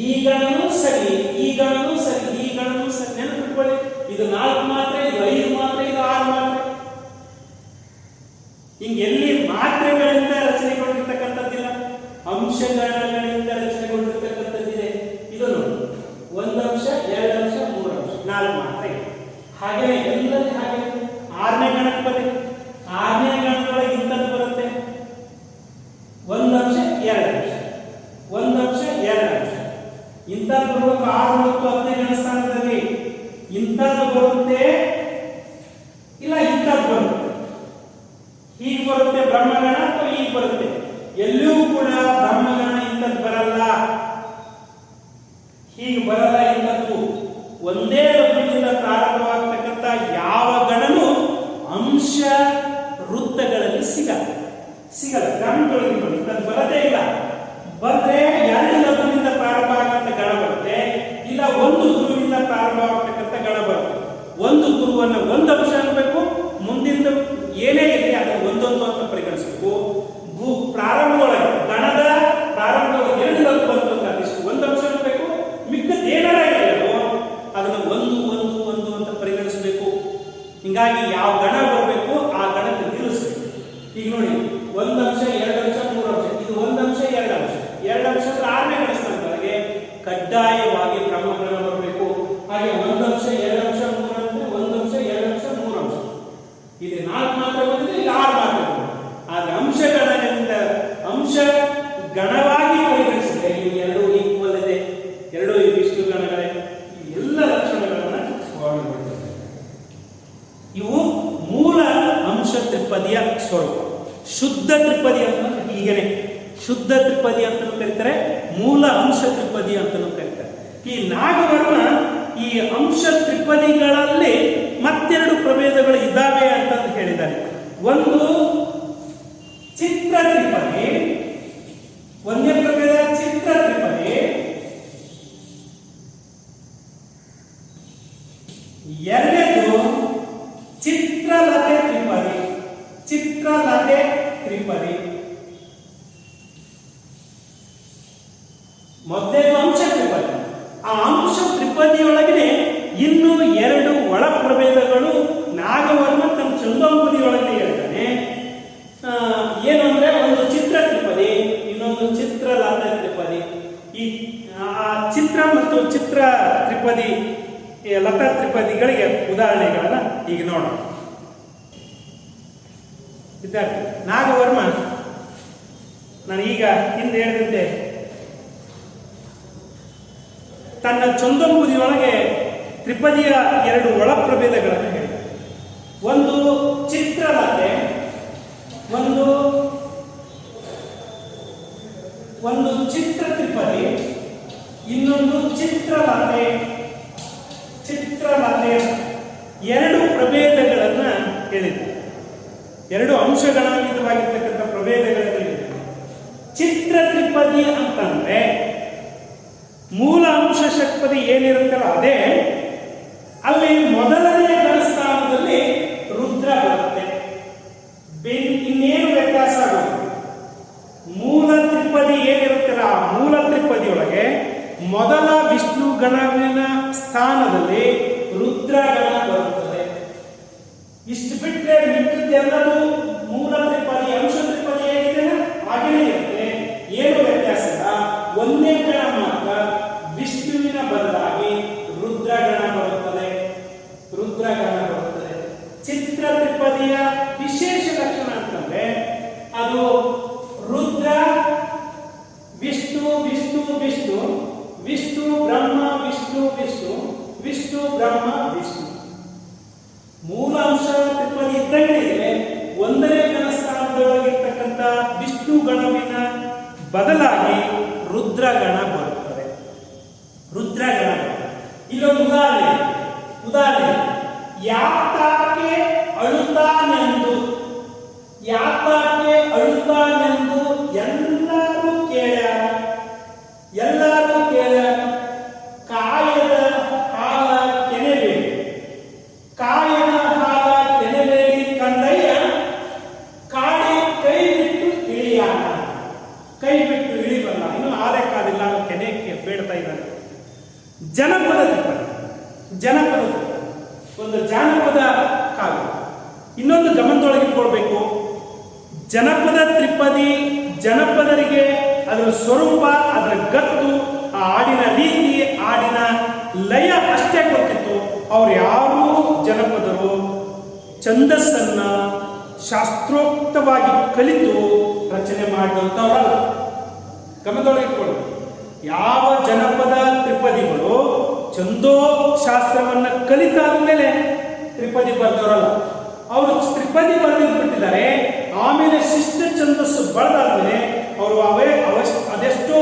ಈ ಗಣನೂ ಸರಿ, ಈ ಗಣನೂ ಸರಿ, ಈ ಗಣನೂ ಸರಿ. ನೆನಪಿಟ್ಕೊಳ್ಳಿ, ಇದು 4 ಮಾತ್ರೆ, ಇದು 5 ಮಾತ್ರೆ, ಇದು 6 ಮಾತ್ರೆ. ಹಿಂಗೆಲ್ಲಿ ಮಾತ್ರೆಗಳಿಂದ ರಚನೆಗೊಂಡಿರ್ತಕ್ಕಂಥದ್ದಿಲ್ಲ, ಅಂಶಗಳಿಂದ ರಚನೆಗೊಂಡಿರ್ತಕ್ಕಂಥದ್ದಿದೆ. ಇದು ನೋಡಿ, ಒಂದಂಶ, ಎರಡಂಶ, ಮೂರಂಶ, 4 ಮಾತ್ರೆ. ಹಾಗೆಯೇ ಎಲ್ಲರಲ್ಲಿ ಹಾಗೆ 6ನೇ ಗಣಕ್ಕೆ ಬನ್ನಿ, 6ನೇ ಗಣದೊಳಗೆ ಇಂಥದ್ದು ಬರುತ್ತೆ, ಒಂದಂಶ ಎರಡಂಶ, ಒಂದಂಶ ಎರಡಂಶ. ಇಂಥದ್ದು ಬರಬೇಕು 6 ಮತ್ತು 10ನೇ ಗಣ ಸ್ಥಾನದಲ್ಲಿ. ಇಂಥದ್ದು ಬರುತ್ತೆ, ಇಲ್ಲ ಇಂಥದ್ದು ಬರುತ್ತೆ, ಹೀಗೆ ಬರುತ್ತೆ ಬ್ರಹ್ಮಗಣ ಅಥವಾ ಹೀಗೆ ಬರುತ್ತೆ. ಎಲ್ಲೂ ಕೂಡ ಬ್ರಹ್ಮಗಣ ಇಂಥದ್ದು ಬರಲ್ಲ, ಹೀಗೆ ಬರಲ್ಲ. ಇಂಥದ್ದು ಒಂದೇ ಲಘುವಿನಿಂದ ಪ್ರಾರಂಭವಾಗತಕ್ಕಂಥ ಯಾವ ಗಣನೂ ಅಂಶ ವೃತ್ತಗಳಲ್ಲಿ ಸಿಗಲ್ಲ. ಗಣದೊಳಗೆ ನೋಡಿ ಇಂಥದ್ದು ಬರದೇ ಇಲ್ಲ. ಬಂದ್ರೆ 2 ಲಘುವಿನಿಂದ ಪ್ರಾರಂಭ ಆಗಂತ ಗಣ ಬರುತ್ತೆ, ಇಲ್ಲ 1 ಗುರುವಿನಿಂದ ಪ್ರಾರಂಭವಾಗತಕ್ಕಂಥ ಗಣ ಬರುತ್ತೆ. 1 ಗುರುವನ್ನ 1 ಅಂಶ ಅನ್ಬೇಕು, ಮುಂದಿನ ಏನೇ ಇರಲಿ ಅದನ್ನು ಒಂದೊಂದು ಅಂತ ಪರಿಗಣಿಸಬೇಕು. ಪ್ರಾರಂಭದೊಳಗೆ ಗಣದ ಪ್ರಾರಂಭದೊಳಗೆ 2 ಲಘು ಬಂತು ಅಂತ ಅದಿಷ್ಟು 1 ಅಂಶ ಅನ್ಬೇಕು, ಮಿಕ್ಕದ್ದು ಏನಾರ ಇರಬೇಕು ಅದನ್ನು 1 1 1 ಅಂತ ಪರಿಗಣಿಸಬೇಕು. ಹಿಂಗಾಗಿ ಯಾವ ಗಣ ಬರಬೇಕು ಆ ಗಣಕ್ಕೆ ನಿಲ್ಲಿಸ್ಬೇಕು. ಈಗ ನೋಡಿ, 1 ಅಂಶ 2 ಅಂಶ 3 ಅಂಶ, ಇದು 1 ಅಂಶ 2 ಅಂಶ, 2 ಅಂಶ ಅಂದ್ರೆ 6ನೇ ಗಣ ಸ್ಥಾನದೊಳಗೆ ಕಡ್ಡಾಯವಾಗಿ ಬ್ರಹ್ಮಗಣ ಬರಬೇಕು. ಹಾಗೆ 1 ಅಂಶ 2 ಅಂಶ 3 ಅಂಶ, 1 ಅಂಶ 2 ಅಂಶ 3 ಅಂಶ, ಇದು 4 ಮಾತ್ರ ಬಂದಿದೆ, ಇದು 6 ಮಾತ್ರ ಬಂದಿದೆ. ಆದ್ರೆ ಅಂಶಗಣದಿಂದ ಅಂಶ ಗಣವಾಗಿ ಪರಿಗಣಿಸಿದ್ರೆ ಇವು ಎರಡು ಈಕ್ವಲ್ ಇದೆ, ಎರಡು ಇಷ್ಟು ಗಣಗಳೇ, ಎಲ್ಲ ಲಕ್ಷಣಗಳನ್ನ ವರ್ಣಿಸುತ್ತದೆ. ಇವು ಮೂಲ ಅಂಶ ತ್ರಿಪದಿಯ ಸ್ವರೂಪ. ಶುದ್ಧ ತ್ರಿಪದಿ ಅಂತ ಹೀಗೇನೆ ಶುದ್ಧ ತ್ರಿಪದಿ ಅಂತಲೂ ಕರೀತಾರೆ, ಮೂಲ ಅಂಶ ತ್ರಿಪದಿ ಅಂತಲೂ ಕರೀತಾರೆ. ಈ ನಾಗವರ್ಣ ಈ ಅಂಶ ತ್ರಿಪದಿಗಳಲ್ಲಿ ಮತ್ತೆರಡು ಪ್ರಭೇದಗಳು ಇದ್ದಾವೆ ಅಂತ ಹೇಳಿದ್ದಾರೆ. ಒಂದು ಚಿತ್ರ ತ್ರಿಪದಿ, ಒಂದೇ ಪ್ರಭೇದ ಚಿತ್ರ ತ್ರಿಪದಿ, ಎರಡನೇದು ಚಿತ್ರಲತೆ ತ್ರಿಪದಿ. ಚಿತ್ರಲತೆ ತ್ರಿಪದಿ ಮೊದಲೇದು ಅಂಶ ತ್ರಿಪದಿ. ಆ ಅಂಶ ತ್ರಿಪದಿಯೊಳಗೆ ಇನ್ನು ಎರಡು ಒಳ ಪ್ರಭೇದಗಳು ನಾಗವರ್ಣ ತನ್ನ ಚಂದೋಪದಿಯೊಳಗೆ ಹೇಳ್ತಾನೆ. ಏನು ಅಂದ್ರೆ ಒಂದು ಚಿತ್ರ ತ್ರಿಪದಿ, ಇನ್ನೊಂದು ಚಿತ್ರಲತೆ ತ್ರಿಪದಿ. ಈ ಚಿತ್ರ ಮತ್ತು ಚಿತ್ರ ತ್ರಿಪದಿ ಲತಾ ತ್ರಿಪದಿಗಳಿಗೆ ಉದಾಹರಣೆಗಳನ್ನ ಈಗ ನೋಡೋಣ. ವಿದ್ಯಾರ್ಥಿ, ನಾಗವರ್ಮ ನಾನು ಈಗ ಹಿಂದೆ ಹೇಳಿದಂತೆ ತನ್ನ ಚಂದೋಂಬುದಿಯೊಳಗೆ ತ್ರಿಪದಿಯ ಎರಡು ಒಳ ಪ್ರಭೇದಗಳನ್ನು ಹೇಳಿದೆ. ಒಂದು ಚಿತ್ರಲತೆ, ಒಂದು ಚಿತ್ರ ತ್ರಿಪದಿ, ಇನ್ನೊಂದು ಚಿತ್ರಲತೆ. ಚಿತ್ರಲತೆ ಎರಡು ಪ್ರಭೇದಗಳನ್ನ ಹೇಳಿದೆ, ಎರಡು ಅಂಶಗಳಾಗಿರ್ತಕ್ಕಂಥ ಪ್ರಭೇದಗಳನ್ನು ಹೇಳಿದೆ. ಚಿತ್ರ ತ್ರಿಪದಿ ಅಂತಂದ್ರೆ ಮೂಲ ಅಂಶ ಷಟ್ಪದಿ ಏನಿರುತ್ತಲ್ಲ ಅದೇ, ಅಲ್ಲಿ ಮೊದಲನೆಯ ಗಣಸ್ಥಾನದಲ್ಲಿ ರುದ್ರ ಬರುತ್ತೆ. ಇನ್ನೇನು ವ್ಯತ್ಯಾಸ ಆಗುತ್ತೆ? ಮೂಲ ತ್ರಿಪದಿ ಏನಿರುತ್ತಲ್ಲ ಆ ಮೂಲ ತ್ರಿಪದಿಯೊಳಗೆ ಮೊದಲ ವಿಷ್ಣು ಗಣವಿನ ಸ್ಥಾನದಲ್ಲಿ ರುದ್ರ ಗಣ ಬರುತ್ತದೆ. ಇಷ್ಟು ಬಿಟ್ಟರೆ ಮಿಕ್ಕಿದ್ದೆಲ್ಲರೂ ಮೂಲ ತ್ರಿಪದಿ ಅಂಶ ತ್ರಿಪದಿ ಹೇಗಿದೆ ಹಾಗೇ ಇರುತ್ತೆ, ಏನು ವ್ಯತ್ಯಾಸ ಇಲ್ಲ. ಒಂದೇ ಗಣ ಮಾತ್ರ ವಿಷ್ಣುವಿನ ಬದಲಾಗಿ ರುದ್ರಗಣ ಬರುತ್ತದೆ. ರುದ್ರಗಣ ಬರುತ್ತದೆ. ಚಿತ್ರ ತ್ರಿಪದಿಯ ವಿಶೇಷ ಲಕ್ಷಣ ಅಂತಂದ್ರೆ ಅದು ರುದ್ರ ವಿಷ್ಣು ವಿಷ್ಣು ವಿಷ್ಣು ವಿಷ್ಣು ಬ್ರಹ್ಮ ವಿಷ್ಣು ವಿಷ್ಣು ವಿಷ್ಣು ಬ್ರಹ್ಮ ವಿಷ್ಣು. ಮೂಲ ಅಂಶ ತ್ರಿಪದಿ ಇದ್ದಂಗೆ ಒಂದನೇ ಗಣ ಸ್ಥಾನದೊಳಗಿರ್ತಕ್ಕಂಥ ವಿಷ್ಣು ಗಣವಿನ ಬದಲಾಗಿ ರುದ್ರಗಣ ಬರುತ್ತದೆ. ರುದ್ರಗಣ ಇಲ್ಲೊಂದು ಉದಾಹರಣೆ ಯಾತಕ್ಕೆ ಅಳುತ್ತಾನೆಂದು, ಯಾತಕ್ಕೆ ಅಳುತ್ತಾನೆಂದು ಎಲ್ಲರೂ ಕೇಳ್ಯಾರ. ಕಾಯದ ಹಾಲ ಕೆನೆಬೇಡಿ, ಕಾಯದ ಹಾಲ ಕೆನೆಬೇಡಿ ಕಂದಯ್ಯ ಕಾಡಿ ಕೈ ಬಿಟ್ಟು ಇಳಿಯಾನ. ಕೈ ಬಿಟ್ಟು ಇಳಿಬಲ್ಲ, ಇನ್ನು ಆಲೆ ಕಾದಿಲ್ಲ, ಕೆನೆಗೆ ಬೇಡ್ತಾ ಇದ್ದಾರೆ. ಜನಪದ ತ್ರಿಪದಿ, ಒಂದು ಜಾನಪದ ಕಾವ್ಯ. ಇನ್ನೊಂದು ಗಮನದೊಳಗಿಟ್ಕೊಳ್ಬೇಕು, ಜನಪದ ತ್ರಿಪದಿ ಜನಪದರಿಗೆ ಅದರ ಸ್ವರೂಪ, ಅದರ ಗತ್ತು, ಆ ಹಾಡಿನ ರೀತಿ, ಹಾಡಿನ ಲಯ ಅಷ್ಟೇ ಗೊತ್ತಿತ್ತು. ಅವ್ರು ಯಾರೂ ಜನಪದರು ಛಂದಸ್ಸನ್ನ ಶಾಸ್ತ್ರೋಕ್ತವಾಗಿ ಕಲಿತು ರಚನೆ ಮಾಡಿದಂಥವರಲ್ಲ. ಗಮನದೊಳಗಿಟ್ಕೊಳ್ಳಿ, ಯಾವ ಜನಪದ ತ್ರಿಪದಿಗಳು ಛಂದೋ ಶಾಸ್ತ್ರವನ್ನ ಕಲಿತಾದ ಮೇಲೆ ತ್ರಿಪದಿ ಬರೆದವರಲ್ಲ. ಅವರು ತ್ರಿಪದಿ ಬರೆದಿಟ್ಬಿಟ್ಟಿದ್ದಾರೆ, ಆಮೇಲೆ ಶಿಷ್ಟ ಛಂದಸ್ಸು ಬರೆದಾದ್ಮೇಲೆ ಅವರು ಅದೆಷ್ಟೋ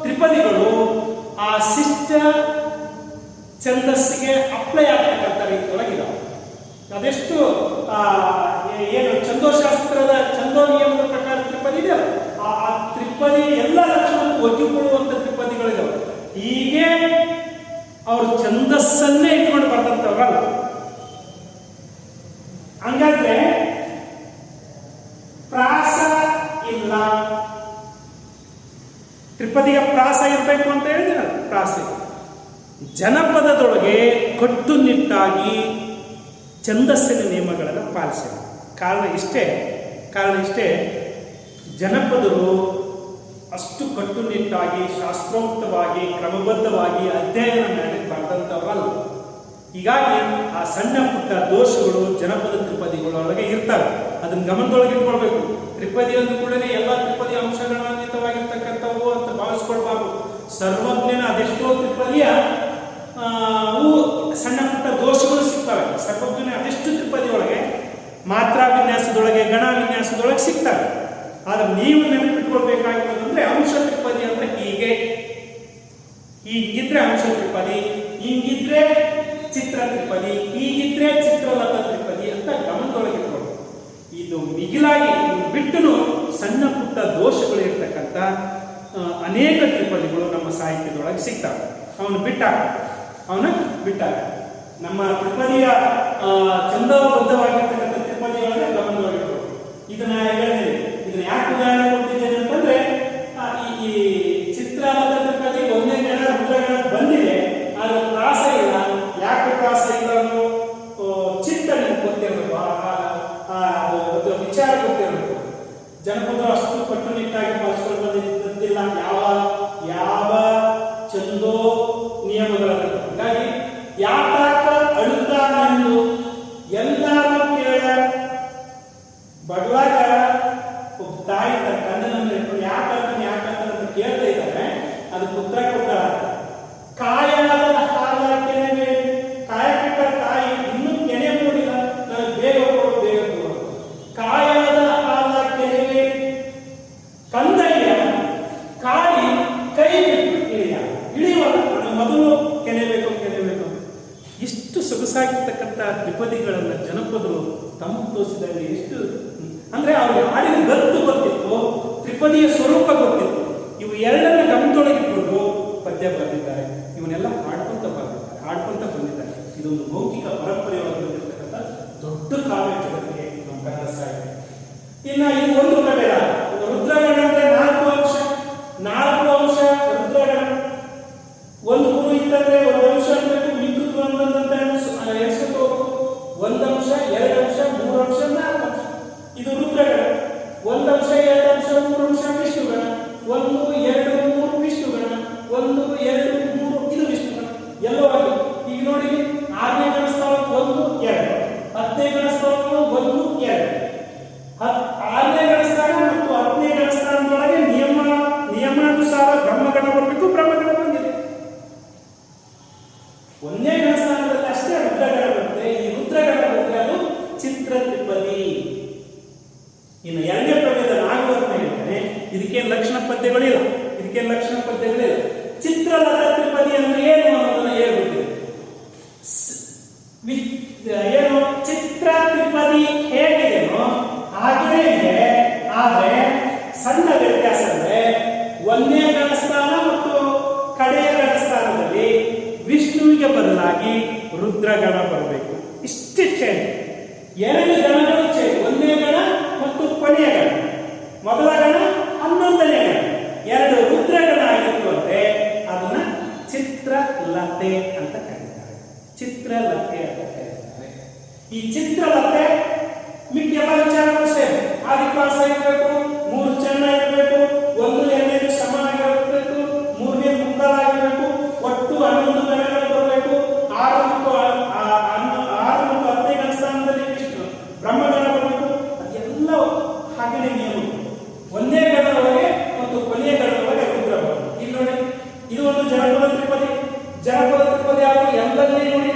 ತ್ರಿಪದಿಗಳು ಆ ಶಿಷ್ಟ ಛಂದಸ್ಸಿಗೆ ಅಪ್ಲೈ ಆಗ್ತಕ್ಕಂಥ ರೀತಿಯೊಳಗಿದಾವೆ. ಅದೆಷ್ಟು ಏನು ಛಂದೋಶಾಸ್ತ್ರದ ಛಂದೋ ನಿಯಮದ ಪ್ರಕಾರ ತ್ರಿಪದಿ ಇದೆ, ಆ ತ್ರಿಪದಿ ಎಲ್ಲ ಲಕ್ಷಣಕ್ಕೂ ಒಗ್ಗಿಕೊಳ್ಳುವಂತ ತ್ರಿಪದಿಗಳಿದಾವೆ. ಹೀಗೆ ಅವರು ಛಂದಸ್ಸನ್ನೇ ಇಟ್ಕೊಂಡು ಬರ್ತಂತವ್ರಲ್ಲ. ಹಂಗಾದ್ರೆ ಪ್ರಾಸ ಇಲ್ಲ, ತ್ರಿಪದಿಯ ಪ್ರಾಸ ಇರಬೇಕು ಅಂತ ಹೇಳಿದ್ರೆ ಪ್ರಾಸ. ಜನಪದದೊಳಗೆ ಕಟ್ಟುನಿಟ್ಟಾಗಿ ಛಂದಸ್ಸಿನ ನಿಯಮಗಳನ್ನು ಪಾಲಿಸಿಲ್ಲ. ಕಾರಣ ಇಷ್ಟೇ ಜನಪದರು ಅಷ್ಟು ಕಟ್ಟುನಿಟ್ಟಾಗಿ ಶಾಸ್ತ್ರೋಕ್ತವಾಗಿ ಕ್ರಮಬದ್ಧವಾಗಿ ಅಧ್ಯಯನ ಮಾಡಿ ಬರೆದಂಥವರಲ್ಲ. ಹೀಗಾಗಿ ಆ ಸಣ್ಣ ಪುಟ್ಟ ದೋಷಗಳು ಜನಪದ ತ್ರಿಪದಿಗಳೊಳಗೆ ಇರ್ತವೆ. ಅದನ್ನ ಗಮನದೊಳಗೆ ಇಟ್ಕೊಳ್ಬೇಕು. ತ್ರಿಪದಿ ಅಂದ ಕೂಡಲೇ ಎಲ್ಲ ತ್ರಿಪದಿ ಅಂಶಗಳನ್ವಿತವಾಗಿರ್ತಕ್ಕಂಥವು ಅಂತ ಭಾವಿಸ್ಕೊಳ್ಬಾರ್ದು. ಸರ್ವಜ್ಞನ ಅದೆಷ್ಟೋ ತ್ರಿಪದಿಯ ಸಣ್ಣ ಪುಟ್ಟ ದೋಷಗಳು ಸಿಗ್ತವೆ. ಸರ್ವಜ್ಞನ ಅದೆಷ್ಟು ತ್ರಿಪದಿಯೊಳಗೆ ಮಾತ್ರಾ ವಿನ್ಯಾಸದೊಳಗೆ ಗಣ ವಿನ್ಯಾಸದೊಳಗೆ ಸಿಗ್ತವೆ. ಆದ್ರೆ ನೀವು ನೆನಪಿಟ್ಕೊಳ್ಬೇಕಾಗಿರೋದಂದ್ರೆ ಅಂಶ ತ್ರಿಪದಿ ಅಂದ್ರೆ ಹೀಗಿದ್ರೆ ಅಂಶ ತ್ರಿಪದಿ, ಹಿಂಗಿದ್ರೆ ಚಿತ್ರ ತ್ರಿಪದಿ, ಹೀಗಿದ್ರೆ ಚಿತ್ರಲತ ತ್ರಿಪದಿ ಅಂತ ಗಮನದೊಳಗೆ ಇಟ್ಕೊಳ್ಬೇಕು. ಇದು ಮಿಗಿಲಾಗಿ ಬಿಟ್ಟು ಸಣ್ಣ ಪುಟ್ಟ ದೋಷಗಳು ಇರ್ತಕ್ಕಂಥ ಅನೇಕ ತ್ರಿಪದಿಗಳು ನಮ್ಮ ಸಾಹಿತ್ಯದೊಳಗೆ ಸಿಗ್ತವೆ. ಅವನು ಬಿಟ್ಟಾಗ ನಮ್ಮ ತ್ರಿಪದಿಯ ಚಂದಬದ್ಧವಾಗಿರ್ತಕ್ಕಂಥ ತ್ರಿಪದಿಯೊಳಗೆ ಗಮನದೊಳಗೆ ಇದನ್ನ ಹೇಳಿದೆ. ಇದನ್ನ ಯಾಕೆ ಉದಾಹರಣೆ ಕೊಡ್ತಿದ್ದೇನೆ ಅಂತಂದ್ರೆ ಈ ಚಿತ್ರಲತ ತ್ರಿಪದಿ ಒಂದೇ ಗಣ ರುದ್ರಗಣ ಬಂದಿದೆ, ಆದ್ರೆ ಪ್ರಾಸ ಇಲ್ಲ. ಯಾಕೆ ಪ್ರಾಸ ಇಲ್ಲ ಅನ್ನೋ ಚಿತ್ತ ನಿಮ್ಗೆ ಗೊತ್ತಿರಬೇಕು, ವಿಚಾರ ಗೊತ್ತಿರಬೇಕು. ಜನಪದರು ಅಷ್ಟು ಕಟ್ಟುನಿಟ್ಟಾಗಿ ಪಾಲಿಸಿಕೊಂಡು ಬಂದಿದ್ದಿಲ್ಲ ಯಾವ ಚಂದೋ ನಿಯಮಗಳನ್ನು. ಹಾಗಾಗಿ ಯಾಕಾಕ ಅಳುತ್ತಾನೆಂದು ಎಲ್ಲರೂ ಕೇಳ ಬಡವಾಗ ತಾಯಿ ಕಣ್ಣನನ್ನು ಇಟ್ಕೊಂಡು ಯಾಕಂತ ಕೇಳ್ತಾ ಇದ್ದಾರೆ. ಅದಕ್ಕೆ ಉತ್ತರ ಕೊಡ್ತಾರೆ. ಕಾಯದ ಹಾಲ ಕೆನೆ, ಕಾಯಕ್ಕಿಟ್ಟ ತಾಯಿ ಇನ್ನೂ ಕೆನೆ ಮೂಡಿಲ್ಲ, ನನಗೆ ಬೇಗ ಕೊಡು. ಕಾಯದ ಹಾಲ ಕೆನೆ ಕಂದಯ್ಯ ಕಾಯಿ ಕೈ ಬಿಟ್ಟು ಇಳಿಯುವ ಮೊದಲು ಕೆನೆಬೇಕು. ಇಷ್ಟು ಸೊಗಸಾಗಿರ್ತಕ್ಕಂಥ ತ್ರಿಪದಿಗಳನ್ನು ಜನಪದರು ತಮ್ಮ ತೋರಿಸಿದಲ್ಲಿ ಎಷ್ಟು ಅಂದ್ರೆ ಅವ್ರಿಗೆ ಹಾಡಿನ ಗತ್ತು ಗೊತ್ತಿತ್ತು, ತ್ರಿಪದಿಯ ಸ್ವರೂಪ ಗೊತ್ತಿತ್ತು. ಇವು ಎರಡನ್ನ ಗಮನದೊಳಗಿಟ್ಕೊಂಡು ಪದ್ಯ ಬರೆದಿದ್ದಾರೆ. ಇವನ್ನೆಲ್ಲ ಹಾಡ್ಕೊಂತ ಬಂದಿದ್ದಾರೆ. ಇದೊಂದು ಮೌಖಿಕ ಪರಂಪರೆಯಾಗಿರ್ತಕ್ಕಂಥ ದೊಡ್ಡ ಕಾವ್ಯ ಜಗತ್ತಿಗೆ ನಮ್ಮ ಕನ್ನಡ ಸಾಹಿತ್ಯ. ಇನ್ನು ಇದು ಒಂದು ಪ್ರಭೇದ. ರುದ್ರಗಣ ಅಂದ್ರೆ 4 ಅಂಶ ರುದ್ರಗಣ. ಒಂದು ಗುರು ಇತ್ತಂದ್ರೆ 1 ಅಂಶ ಅನ್ಬೇಕು, ಮಿಕ್ಕದ್ದು ಒಂದೊಂದಂತ ಎಣಿಸ್ಕೊಂಡು ಹೋಗ್ಬೇಕು. 1 ಅಂಶ 2 ಅಂಶ 3 ಅಂಶ 4 ಅಂಶ. ಇದು ರುದ್ರಗಣ. 1 ಅಂಶ 2 ಅಂಶ 3 ಅಂಶ ವಿಷ್ಣುಗಣ. 1 2 3 ವಿಷ್ಣುಗಣ. 1 2 3 ಇದು ವಿಷ್ಣುಗಣ. ಎಲ್ಲೋ ಆಗಿ ಈಗ ನೋಡಿ 6ನೇ ಗಣ ಸ್ಥಾನಕ್ಕೆ 1 2, 10ನೇ ಗಣ ಸ್ಥಾನಕ್ಕೆ 1 2, 6ನೇ ಗಣ ಸ್ಥಾನ ಮತ್ತು 10ನೇ ಗಣ ಸ್ಥಾನದೊಳಗೆ ನಿಯಮಾನುಸಾರ ಬ್ರಹ್ಮಗಣ ಬರಬೇಕು. ಬ್ರಹ್ಮಗಣ ಬಂದಿದೆ. 1ನೇ ಗಣ ಸ್ಥಾನದಲ್ಲಿ ಅಷ್ಟೇ ರುದ್ರಗಣ ಬರುತ್ತೆ. ಈ ರುದ್ರಗಣ ಬಂದ್ರೆ ಅದು ಚಿತ್ರ ತ್ರಿಪದಿ. ಇನ್ನು 2ನೇ ಪ್ರಭೇದ ನಾಗವರ್ಣ ಹೇಳ್ತಾನೆ. ಇದಕ್ಕೇನು ಲಕ್ಷಣ ಪದ್ಯಗಳಿಲ್ಲ. ಚಿತ್ರಲತ ತ್ರಿಪದಿ ಅಂದ್ರೆ ಏನು ಅನ್ನೋದನ್ನ ಹೇಳ್ಬಿಟ್ಟಿದೆ. ಏನು ಚಿತ್ರ ತ್ರಿಪದಿ ಹೇಗಿದೆಯೋ ಹಾಗೇ ಇದೆ. ಆದ್ರೆ ಸಣ್ಣ ವ್ಯತ್ಯಾಸ ಅಂದ್ರೆ 1ನೇ ಗಣಸ್ಥಾನ ಮತ್ತು ಕಡೆಯ ಗಣಸ್ಥಾನದಲ್ಲಿ ವಿಷ್ಣುವಿಗೆ ಬದಲಾಗಿ ರುದ್ರಗಣ ಬರಬೇಕು. ಇಷ್ಟೇ ಚೇಂಜ್. 2 ಗಣಗಳು ಚೇಂಜ್. 1ನೇ ಗಣ ಮತ್ತು ಕೊನೆಯ ಗಣ. ಮೊದಲ ಗಣ 11ನೇ ಗಣ. 2 ರುದ್ರಗಣ ಆಗಿತ್ತು ಅಂದ್ರೆ ಅದನ್ನ ಚಿತ್ರಲತೆ ಅಂತ ಕರೀತಾರೆ. ಈ ಚಿತ್ರಲತೆ ಮಿಕ್ಕ ಎಲ್ಲ ವಿಚಾರಗಳು ಸೇರಿ ಆದಿಪಾಸ ಇರಬೇಕು, 3 ಚರಣ ಇರಬೇಕು, 1 2 ಸಮಾನವಾಗಿರಬೇಕು, 3ನೇ ಮುಕ್ಕಾಲಾಗಿರಬೇಕು, ಒಟ್ಟು 11 ಗಣಗಳು ಬರಬೇಕು. 6 ಮತ್ತು 10ನೇ ಗಣ ಸ್ಥಾನದಲ್ಲಿ ವಿಷ್ಣು ಬ್ರಹ್ಮಗಣ ಬರಬೇಕು. ಅದೆಲ್ಲ ಹಾಗೆಯೇ ನಿಯಮ. 1ನೇ ಗಣದೊಳಗೆ ಮತ್ತು ಕೊನೆಯ ಗಣದೊಳಗೆ ರುದ್ರ ಬರಬೇಕು. ಇಲ್ಲಿ ನೋಡಿ, ಇದು ಒಂದು ಜನಪದ ತ್ರಿಪದಿ ಆದರೂ ಎಲ್ಲರಲ್ಲಿ ನೋಡಿ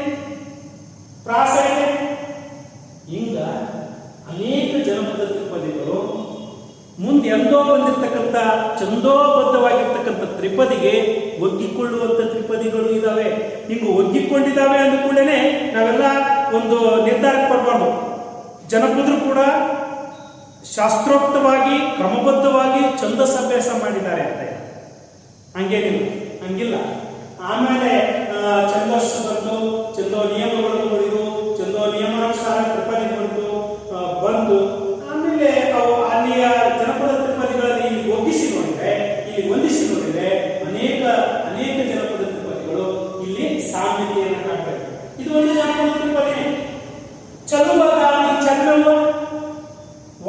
ಪ್ರಾಸ ಇದೆ. ಹಿಂಗ ಅನೇಕ ಜನಪದ ತ್ರಿಪದಿಗಳು ಮುಂದೆ ಎಂದೋ ಬಂದಿರತಕ್ಕಂಥ ಚಂದೋಬದ್ಧವಾಗಿರ್ತಕ್ಕಂಥ ತ್ರಿಪದಿಗೆ ಒಗ್ಗಿಕೊಳ್ಳುವಂಥ ತ್ರಿಪದಿಗಳು ಇದಾವೆ. ಹಿಂಗೆ ಒಗ್ಗಿಕೊಂಡಿದ್ದಾವೆ ಅಂದ ಕೂಡಲೇ ನಾವೆಲ್ಲ ಒಂದು ನಿರ್ಧಾರಕ್ಕೆ ಬರಬಾರ್ದು. ಜನಪದರು ಕೂಡ ಶಾಸ್ತ್ರೋಕ್ತವಾಗಿ ಕ್ರಮಬದ್ಧವಾಗಿ ಛಂದಸ್ಸು ಅಭ್ಯಾಸ ಮಾಡಿದ್ದಾರೆ ಅಂತ ಹಂಗಿಲ್ಲ. ಆಮೇಲೆ ಛಂದಸ್ಸು ಬಂದು ಚಂದೋ ನಿಯಮಗಳು ನೋಡಿದು, ಚಂದೋ ನಿಯಮಾನುಸಾರ ತ್ರಿಪದಿ ಬಂದು ಆಮೇಲೆ ಅವು ಅಲ್ಲಿಯ ಜನಪದ ತ್ರಿಪದಿಗಳಲ್ಲಿ ಇಲ್ಲಿ ಒಗ್ಗಿಸಿ ನೋಡಿದ್ರೆ, ಇಲ್ಲಿ ಹೊಂದಿಸಿ ನೋಡಿದ್ರೆ ಅನೇಕ ಜನಪದ ತ್ರಿಪದಿಗಳು ಇಲ್ಲಿ ಸಾಮ್ಯತೆಯನ್ನು ಕಾಣ್ತವೆ. ಇದು ಒಂದು ಜನಪದ ತ್ರಿಪದಿ.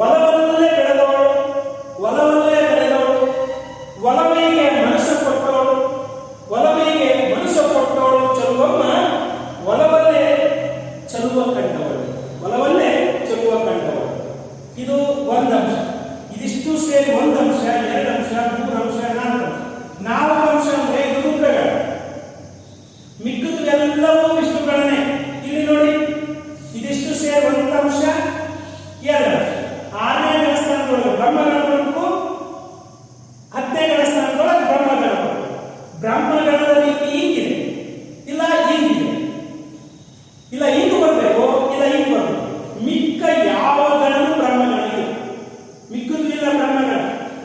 ಒಲವಲ್ಲೇ ಬೆಳೆದವಳು, ಒಲವಲ್ಲೇ ಬೆಳೆದವಳು, ಒಲವಿಗೆ ಮನಸ್ಸು ಕೊಟ್ಟವಳು, ಒಲವಿಗೆ ಮನಸ್ಸು ಕೊಟ್ಟವಳು ಚೆಲುವಮ್ಮ ಒಲವಲ್ಲೇ ಚೆಲುವ ಕಂಡವಳು, ಒಲವಲ್ಲೇ ಚೆಲುವ ಕಂಡವಳು. ಇದು ಒಂದು ಅಂಶ. ಇದಿಷ್ಟು ಸೇರಿ ಒಂದು ಅಂಶ, ಎರಡು ಅಂಶ, ಮೂರು ಅಂಶ, ನಾಲ್ಕು ಅಂಶ ಅಂದ್ರೆ ಇದು ರೂಪಗಳು. ಮಿಕ್ಕದು ಎಲ್ಲವೂ ವಿಷ್ಣುಗಳನ್ನೇ. ಇಲ್ಲಿ ನೋಡಿ, ಇದಿಷ್ಟು ಸೇರಿ ಒಂದು ಅಂಶ, ಎರಡು ಅಂಶ. 6ನೇ ಗಣಸ್ಥಾನದೊಳಗೆ ಬ್ರಹ್ಮಗಣಬೇಕು, 10ನೇ ಗಣಸ್ಥಾನದೊಳಗೆ ಬ್ರಹ್ಮಗಣಬೇಕು. ಬ್ರಹ್ಮಗಣದ ರೀತಿ ಹೀಗಿದೆ, ಇಲ್ಲ ಹೀಗಿದೆ, ಇಲ್ಲ ಹಿಂಗೆ ಬರಬೇಕು, ಇಲ್ಲ ಹಿಂಗೆ ಬರಬೇಕು. ಮಿಕ್ಕ ಯಾವ ಗಣನು ಬ್ರಹ್ಮಗಣ ಇಲ್ಲ, ಮಿಕ್ಕದು ಇಲ್ಲ ಬ್ರಹ್ಮಗಣ.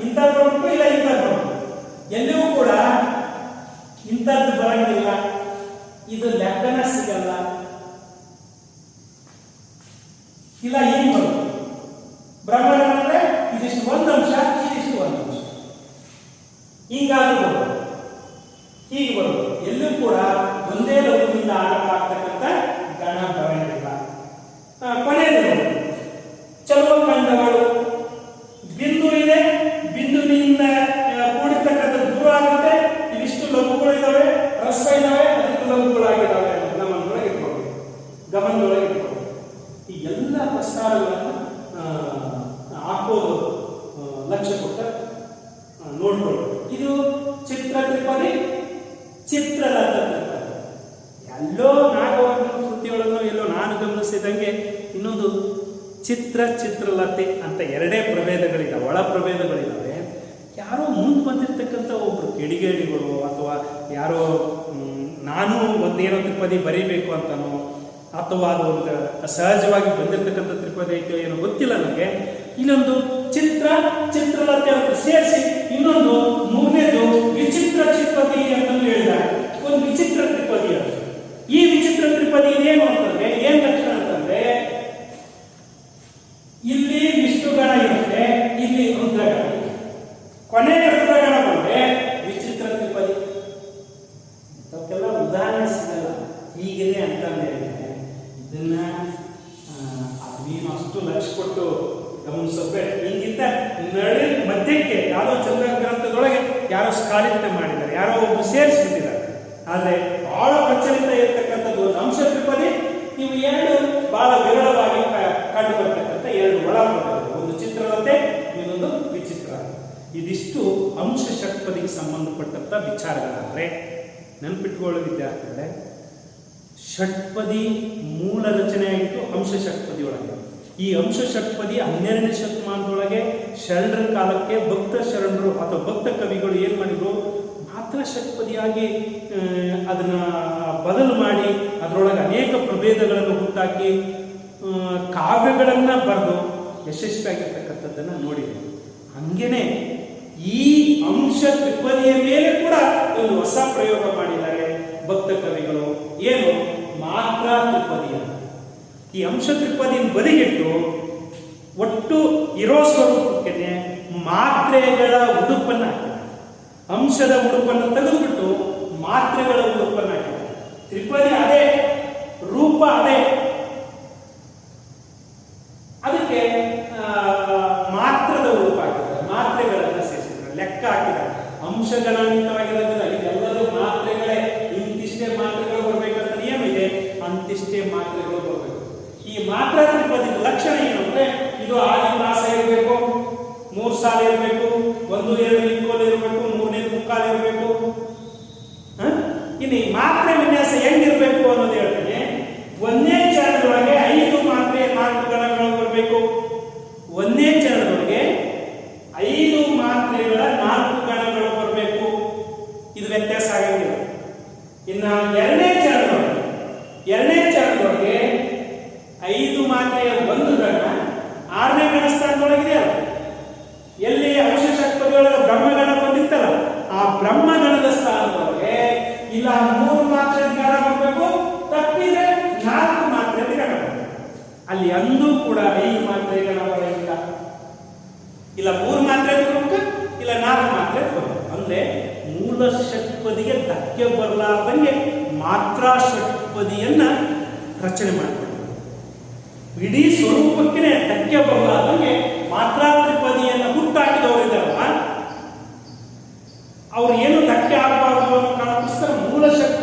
ಇಂಥದ್ದು ಬರಬೇಕು, ಇಲ್ಲ ಇಂಥದ್ದು ಬರಬೇಕು. ಎಲ್ಲಿಯೂ ಕೂಡ ಇಂಥದ್ದು ಬರಂಗಿಲ್ಲ, ಇದು ಲೆಕ್ಕನ ಸಿಗಲ್ಲ, ಇಲ್ಲ ಹಿಂಗೆ ಬರಬೇಕು. ಬ್ರಹ್ಮಗಣ ಅಂದ್ರೆ ಇದಿಷ್ಟು ಒಂದು ಅಂಶ, ಇದಿಷ್ಟು ಒಂದು ಅಂಶ, ಹಿಂಗಾದ್ರೂ ಬರೋದು, ಹೀಗೆ ಬರೋದು. ಎಲ್ಲೂ ಕೂಡ ಒಂದೇ ಲಘುವಿನಿಂದ ಆರಂಭ ಆಗ್ತಕ್ಕಂಥ ಗಣ ಬರಂಗಿಲ್ಲ. ಕೊನೆಯದು ಚೆಲುವ ಕಂಡವಳು, ಬಿಂದು ಇದೆ, ಬಿಂದುವಿನಿಂದ ಕೂಡಿರ್ತಕ್ಕಂಥ ದೂರ ಆಗುತ್ತೆ. ಇವಿಷ್ಟು ಲಘುಗಳು ಇದಾವೆ, ರಸ್ವ ಇದಾವೆ, ಅದಕ್ಕೆ ಲಘುಗಳಾಗಿದ್ದಾವೆ. ಗಮನದೊಳಗೆ ಇಟ್ಕೊಂಡು ಈ ಎಲ್ಲ ಪ್ರಸ್ತಾರಗಳನ್ನು ಹಾಕೋದು ಲಕ್ಷ್ಯ ಕೊಟ್ಟ ನೋಡ್ಕೊಳ್ಳಿ. ಇದು ಚಿತ್ರ ತ್ರಿಪದಿ, ಚಿತ್ರಲತ ತ್ರಿಪದಿ. ಎಲ್ಲೋ ನಾಗವರ್ಣ ಕೃತಿಯೊಳಗೂ ಎಲ್ಲೋ ನಾನು ಗಮನಿಸಿದಂಗೆ ಇನ್ನೊಂದು ಚಿತ್ರಲತೆ ಅಂತ ಎರಡೇ ಪ್ರಭೇದಗಳಿದ್ದಾವೆ, ಒಳ ಪ್ರಭೇದಗಳಿದ್ದಾವೆ. ಯಾರೋ ಮುಂದೆ ಬಂದಿರತಕ್ಕಂಥ ಒಬ್ರು ಕಿಡಿಗೇಡಿಗಳು ಅಥವಾ ಯಾರೋ ನಾನು ಒಂದೇನೋ ತ್ರಿಪದಿ ಬರೀಬೇಕು ಅಂತನೋ ಅಥವಾ ಅದು ಒಂದು ಸಹಜವಾಗಿ ಬಂದಿರತಕ್ಕಂಥ ತ್ರಿಪದಿ ಐತೆ ಏನೋ ಗೊತ್ತಿಲ್ಲ ನನಗೆ. ಇನ್ನೊಂದು ಚಿತ್ರಲತೆ ಅಂತ ಸೇರಿಸಿ ಇನ್ನೊಂದು ಮೂರನೇದು ವಿಚಿತ್ರ ತ್ರಿಪದಿ ಅಂತಂದು ಹೇಳಿದ್ದಾರೆ. ಒಂದು ವಿಚಿತ್ರ ತ್ರಿಪದಿ ಅಂತ. ಈ ವಿಚಿತ್ರ ತ್ರಿಪದಿ ಏನು ಅಂತಂದ್ರೆ ಏನ್ ಲಕ್ಷಣ ಅಂತಂದ್ರೆ ಇಲ್ಲಿ ವಿಷ್ಣುಗಣ ಇರುತ್ತೆ, ಇಲ್ಲಿ ರುದ್ರಗಣ ಇರುತ್ತೆ. ಕೊನೆಯ ರುದ್ರಗಣ ಬಂದ್ರೆ ವಿಚಿತ್ರ ತ್ರಿಪದಿ. ಅವಕ್ಕೆಲ್ಲ ಉದಾಹರಣೆ ಸಿಗಲ್ಲ, ಹೀಗಿದೆ ಅಂತಂದ್ರೆ ಇದನ್ನ ನೀನು ಅಷ್ಟು ಲಕ್ಷ ಕೊಟ್ಟು ಗಮನಿಸಬೇಡ. ಹಿಂಗಿಂತ ನಡಿ ಮಧ್ಯಕ್ಕೆ ಯಾವುದೋ ಚಂದ್ರ ಗ್ರಂಥದೊಳಗೆ ಯಾರೋ ಸ್ಕಾಲಿತ್ಯ ಮಾಡಿದ್ದಾರೆ, ಯಾರೋ ಒಬ್ರು ಸೇರಿಸ್ಬಿಟ್ಟಿದ್ದಾರೆ. ಆದರೆ ಬಹಳ ಪ್ರಚಲಿತ ಇರತಕ್ಕಂಥದ್ದು ಒಂದು ಅಂಶ ತ್ರಿಪದಿ. ಇವು ಎರಡು ಬಹಳ ವಿರಳವಾಗಿ ಕಂಡು ಬರ್ತಕ್ಕಂಥ ಎರಡು ಒಳ ಪ್ರಭೇದಗಳು, ಒಂದು ಚಿತ್ರಲತೆ, ಇನ್ನೊಂದು ವಿಚಿತ್ರ. ಇದಿಷ್ಟು ಅಂಶ ಷಟ್ಪದಿಗೆ ಸಂಬಂಧಪಟ್ಟಂತ ವಿಚಾರಗಳಾದ್ರೆ ನೆನಪಿಟ್ಕೊಳ್ಳೋ ವಿದ್ಯಾರ್ಥಿಗಳೇ, ಷಟ್ಪದಿ ಮೂಲ ರಚನೆ ಆಗಿತ್ತು ಅಂಶ ಷಟ್ಪದಿ ಒಳಗೆ. ಈ ಅಂಶ ಷಟ್ಪದಿ 12ನೇ ಶತಮಾನದೊಳಗೆ ಶರಣರ ಕಾಲಕ್ಕೆ ಭಕ್ತ ಶರಣರು ಅಥವಾ ಭಕ್ತ ಕವಿಗಳು ಏನ್ ಮಾಡಿದ್ರು, ಮಾತ್ರ ಷಟ್ಪದಿಯಾಗಿ ಅದನ್ನ ಬದಲು ಮಾಡಿ ಅದರೊಳಗೆ ಅನೇಕ ಪ್ರಭೇದಗಳನ್ನು ಹುಟ್ಟಾಕಿ ಕಾವ್ಯಗಳನ್ನ ಬರೆದು ಯಶಸ್ವಿಯಾಗಿರ್ತಕ್ಕಂಥದ್ದನ್ನ ನೋಡಿದೆ. ಹಂಗೇನೆ ಈ ಅಂಶ ತ್ರಿಪದಿಯ ಮೇಲೆ ಕೂಡ ಒಂದು ಹೊಸ ಪ್ರಯೋಗ ಮಾಡಿದ್ದಾರೆ ಭಕ್ತ ಕವಿಗಳು. ಏನು? ಮಾತ್ರ ತ್ರಿಪದಿ ಅಂತ. ಈ ಅಂಶ ತ್ರಿಪದಿನ ಬದಿಗಿಟ್ಟು ಒಟ್ಟು ಇರೋ ಸ್ವರೂಪಕ್ಕೆ ಮಾತ್ರೆಗಳ ಉಡುಪನ್ನ ಹಾಕಿದ್ದಾರೆ. ಅಂಶದ ಉಡುಪನ್ನು ತೆಗೆದುಬಿಟ್ಟು ಮಾತ್ರೆಗಳ ಉಡುಪನ್ನ ಹಾಕಿದ್ದಾರೆ. ತ್ರಿಪದಿ ಅದೇ, ರೂಪ ಅದೇ, ಅದಕ್ಕೆ ಮಾತ್ರದ ಉಡುಪ ಹಾಕಿದ್ದಾರೆ, ಮಾತ್ರೆಗಳನ್ನು ಸೇರಿಸಿದ್ದಾರೆ, ಲೆಕ್ಕ ಹಾಕಿದ್ದಾರೆ. ಅಂಶಗಣಾನ್ವಿತವಾಗಿರೋದಿಲ್ಲ, ಇದೆಲ್ಲರೂ ಮಾತ್ರೆಗಳೇ. ಇಂತಿಷ್ಟೇ ಮಾತ್ರೆಗಳು ಬರಬೇಕಂತ ನಿಯಮ ಇದೆ, ಅಂತಿಷ್ಟೇ ಮಾತ್ರೆಗಳು ಬರಬೇಕು. ಈ ಮಾತ್ರ ತ್ರಿಪದಿ ಲಕ್ಷಣ ಏನು ಅಂದ್ರೆ, ಇದು ಆದಿಮಾಸ ಇರಬೇಕು, 3 ಸಾಲು ಇರಬೇಕು, 1 2 ಇಕ್ಕೋಲು ಇರಬೇಕು, 3ನೇ ಮುಕ್ಕಾಲು ಇರಬೇಕು. ಇನ್ನು ಈ ಮಾತ್ರೆ ವಿನ್ಯಾಸ ಹೆಂಗಿರ್ಬೇಕು ಅನ್ನೋದು ಹೇಳ್ತೀನಿ. 1ನೇ ಚರಣದೊಳಗೆ 5 ಮಾತ್ರೆ 4 ಗಣಗಳು ಬರಬೇಕು. 1ನೇ ಚರಣದೊಳಗೆ 5 ಮಾತ್ರೆಗಳ 4 ಗಣಗಳು ಬರಬೇಕು. ಇದು ವ್ಯತ್ಯಾಸ ಆಗಂಗಿಲ್ಲ. ಇನ್ನು 2ನೇ ಚರಣದೊಳಗೆ 5 ಮಾತ್ರೆಯ 1 ಗಣ 6ನೇ ಗಣಸ್ಥಾನದೊಳಗಿದೆ. ಎಲ್ಲಿ ಅಂಶ ಷಟ್ಪದಿಯೊಳಗೆ ಬ್ರಹ್ಮಗಣ ಬಂದಿತ್ತಲ್ಲ, ಆ ಬ್ರಹ್ಮಗಣದ ಸ್ಥಾನದೊಳಗೆ ಇಲ್ಲ 3 ಮಾತ್ರೆ ಗಣ ಬರಬೇಕು, ತಪ್ಪಿದ್ರೆ 4 ಮಾತ್ರೆ ಗಣ ಬರಬೇಕು. ಅಲ್ಲಿ ಅಂದೂ ಕೂಡ 5 ಮಾತ್ರೆ ಗಣ ಬರೋದಿಲ್ಲ. ಇಲ್ಲ 3 ಮಾತ್ರೆ ಬರಬೇಕು, ಇಲ್ಲ 4 ಮಾತ್ರೆ ಬರಬೇಕು. ಅಂದ್ರೆ ಮೂಲ ಷಟ್ಪದಿಗೆ ಧಕ್ಕೆ ಬರಲಾರ್ದಂಗೆ ಮಾತ್ರ ಷಟ್ಪದಿಯನ್ನ ರಚನೆ ಮಾಡಿಕೊಳ್ಳಿ. ಇಡೀ ಸ್ವರೂಪಕ್ಕೆ ಧಕ್ಕೆ ಬರಲಾರ್ದಂಗೆ ಮಾತ್ರಾ ತ್ರಿಪದಿಯನ್ನು ಹುಟ್ಟಾಕಿದವರಿದ್ದಾರಲ್ಲ, ಅವ್ರು ಏನು ಧಕ್ಕೆ ಆಗಬಾರದು ಅನ್ನೋ ಕಾರಣಕ್ಕೋಸ್ಕರ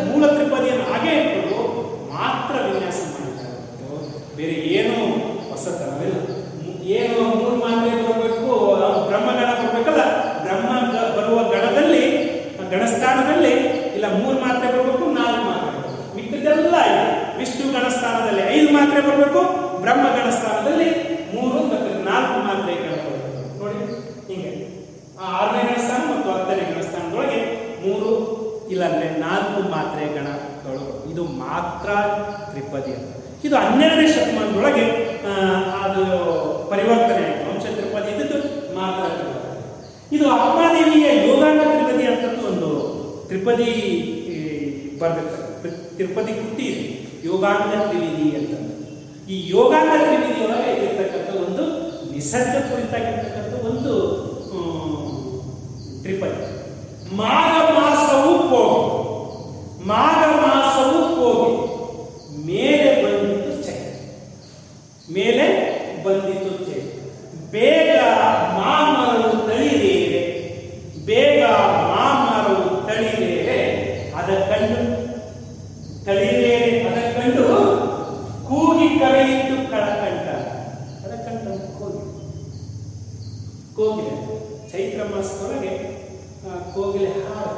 ಮೂಲ ತ್ರಿಪದಿಯನ್ನು ಹಾಗೆ ಇಟ್ಕೊಂಡು ಮಾತ್ರ ವಿನ್ಯಾಸ ಮಾಡಿದ್ದಾರೆ. ಬೇರೆ ಏನು ಹೊಸತನವಿಲ್ಲ. ಏನು 3 ಮಾತ್ರೆ ಬರಬೇಕು, ಬ್ರಹ್ಮಗಣ ಬರಬೇಕಲ್ಲ, ಬ್ರಹ್ಮ ಬರುವ ಗಣದಲ್ಲಿ ಗಣಸ್ಥಾನದಲ್ಲಿ ಇಲ್ಲ 3 ಮಾತ್ರೆ ಬರಬೇಕು, 4 ಮಾತ್ರೆ ಬರಬೇಕು. ಮಿಕ್ಕದೆಲ್ಲ ಇದೆ. ವಿಷ್ಣು ಗಣಸ್ಥಾನದಲ್ಲಿ 5 ಮಾತ್ರೆ ಬರಬೇಕು, ಬ್ರಹ್ಮ ಗಣಸ್ಥಾನದಲ್ಲಿ 3 ಮತ್ತು 4 ಮಾತ್ರೆ ನೋಡಿ. ಹಿಂಗೆ 6ನೇ ಗಣಸ್ಥಾನ ಮತ್ತು 10ನೇ ಗಣಸ್ಥಾನದೊಳಗೆ 3 ಇಲ್ಲಾಂದ್ರೆ 4 ಮಾತ್ರೆ ಗಣಗಳು. ಇದು ಮಾತ್ರ ತ್ರಿಪದಿ ಅಂತ. ಇದು 12ನೇ ಶತಮಾನದೊಳಗೆ ಅದು ಪರಿವರ್ತನೆ ಆಯಿತು. ವಂಶ ತ್ರಿಪದಿ ಇದ್ದಿದ್ದು ಮಾತ್ರ ತ್ರಿಪದಿ. ಇದು ಅಪ್ಪಾದೇವಿಯ ಯೋಗಾಂಗ ತ್ರಿಪದಿ ಅಂತ ಒಂದು ತ್ರಿಪದಿ ಬರೆದಿರ್ತಾರೆ. ತ್ರಿಪದಿ ಕೃತಿ ಇದೆ, ಯೋಗಾಂಗ ತ್ರಿವಿಧಿ ಅಂತ. ಈ ಯೋಗಾಂಗ ತ್ರಿವಿಧಿಯೊಳಗೆ ಇರ್ತಕ್ಕಂಥ ಒಂದು ನಿಸರ್ಗ ಕುರಿತಾಗಿರ್ತಕ್ಕಂಥ ಒಂದು ತ್ರಿಪದಿ. ಮಾಘ ಮಾಸವು ಹೋಗಿ, ಮಾಘ ಮಾಸವು ಹೋಗಿ ಮೇಲೆ ಬಂದಿತ್ತು ಚೈತ್ರ, ಮೇಲೆ ಬಂದಿತ್ತು ಚೈತ್ರ. ಬೇಗ ಮಾಮರವು ತಳಿರೇರೆ, ಬೇಗ ಮಾಮರವು ತಳಿರೇರೆ ಅದ ಕಂಡು, ತಳಿರೇರೆ ಅದ ಕಂಡು ಕೂಗಿ ಕರೆಯಿತು ಕಳಕಂಠ. ಅದ ಕಂಠ ಕೋಗಿಲೆ. ಚೈತ್ರ ಮಾಸದೊಳಗೆ ಕೋಗಿಲೆ ಹಾಡು,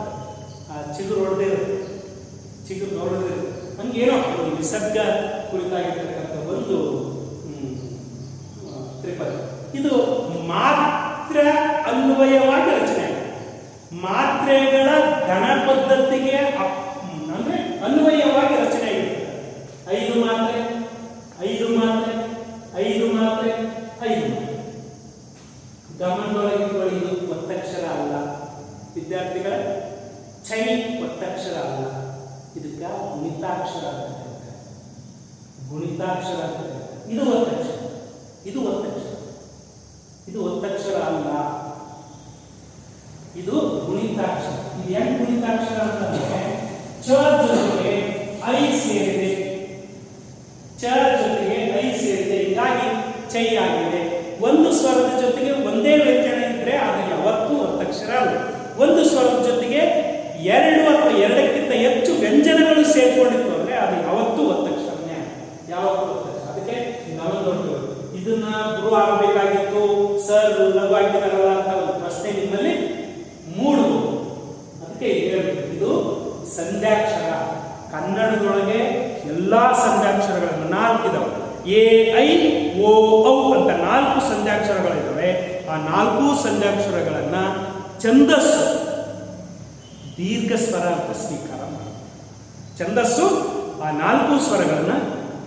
ಚಿಗುರು ಹೊಡೆದಿರುತ್ತೆ, ಚಿಗುರು ನೋಡೋದಿರುತ್ತೆ. ಹಂಗೇನೋ ಒಂದು ನಿಸರ್ಗ ಕುರಿತಾಗಿರ್ತಕ್ಕಂಥ ಒಂದು ತ್ರಿಪದಿ. ಇದು ಮಾತ್ರ ಅನ್ವಯವಾಗಿ ರಚನೆ ಆಗಿದೆ. ಮಾತ್ರೆಗಳ ಗಣ ಪದ್ಧತಿಗೆ ಅಂದ್ರೆ ಅನ್ವಯವಾಗಿ ರಚನೆ ಆಗಿರ್ತದೆ. 5 ಮಾತ್ರೆ 5 ಮಾತ್ರೆ 5 ಮಾತ್ರೆ 5 ಮಾತ್ರೆ. ಗಮನದೊಳಗೆ ಇದು ಒತ್ತಕ್ಷರ ಅಲ್ಲ ವಿದ್ಯಾರ್ಥಿಗಳ, ಚೈ ಒತ್ತಕ್ಷರ ಅಲ್ಲ, ಇದಕ್ಕೆ ಗುಣಿತಾಕ್ಷರ ಅಂತ ಹೇಳ್ತಾರೆ. ಗುಣಿತಾಕ್ಷರ ಅಂತ ಹೇಳ್ತಾರೆ. ಇದು ಒತ್ತಕ್ಷರ, ಇದು ಒತ್ತಕ್ಷರ, ಇದು ಒತ್ತಕ್ಷರ ಅಲ್ಲ, ಇದು ಗುಣಿತಾಕ್ಷರ. ಇದು ಹೆಂಗ್ ಗುಣಿತಾಕ್ಷರ ಅಂತಂದ್ರೆ ಚ ಜೊತೆಗೆ ಐ ಸೇರಿದೆ, ಚ ಜೊತೆಗೆ ಐ ಸೇರಿದೆ, ಹೀಗಾಗಿ ಚೈ ಆಗಿದೆ. ಒಂದು ಸ್ವರದ ಜೊತೆಗೆ ಒಂದೇ ವ್ಯಂಜನ ಇದ್ರೆ ಅದು ಯಾವತ್ತೂ ಒತ್ತಕ್ಷರ ಅಲ್ಲ. ಒಂದು ಸ್ವರದ ಜೊತೆಗೆ 2 ಅಥವಾ 2ಕ್ಕಿಂತ ಹೆಚ್ಚು ವ್ಯಂಜನಗಳು ಸೇರ್ಕೊಂಡಿತ್ತು ಅಂದ್ರೆ ಅದು ಯಾವತ್ತೂ ಒತ್ತಕ್ಷರನೇ, ಯಾವತ್ತೂ ಒತ್ತಕ್ಷರ. ಅದಕ್ಕೆ ನಾವು ನೋಡ್ತೀವಿ, ಇದನ್ನ ಗುರು ಆಗಬೇಕಾಗಿತ್ತು ಸರ್ ಲಘು ಆಗಿದ್ದಾರಲ್ಲ ಅಂತ ಒಂದು ಪ್ರಶ್ನೆ ನಿಮ್ಮಲ್ಲಿ ಮೂಡುವುದು. ಅದಕ್ಕೆ ಹೇಳ್ಬೇಕು, ಇದು ಸಂಧ್ಯಾಕ್ಷರ. ಕನ್ನಡದೊಳಗೆ ಎಲ್ಲಾ ಸಂಧ್ಯಾಕ್ಷರಗಳನ್ನು 4 ಇದಾವೆ. ಎ ಐ ಓ ಔ ಅಂತ 4 ಸಂಧ್ಯಾಕ್ಷರಗಳಿದ್ದಾವೆ. ಆ 4 ಸಂಧ್ಯಾಕ್ಷರಗಳನ್ನ ಛಂದಸ್ಸು ದೀರ್ಘ ಸ್ವರ ಅಂತ ಸ್ವೀಕಾರ ಮಾಡಿ. ಛಂದಸ್ಸು ಆ 4 ಸ್ವರಗಳನ್ನ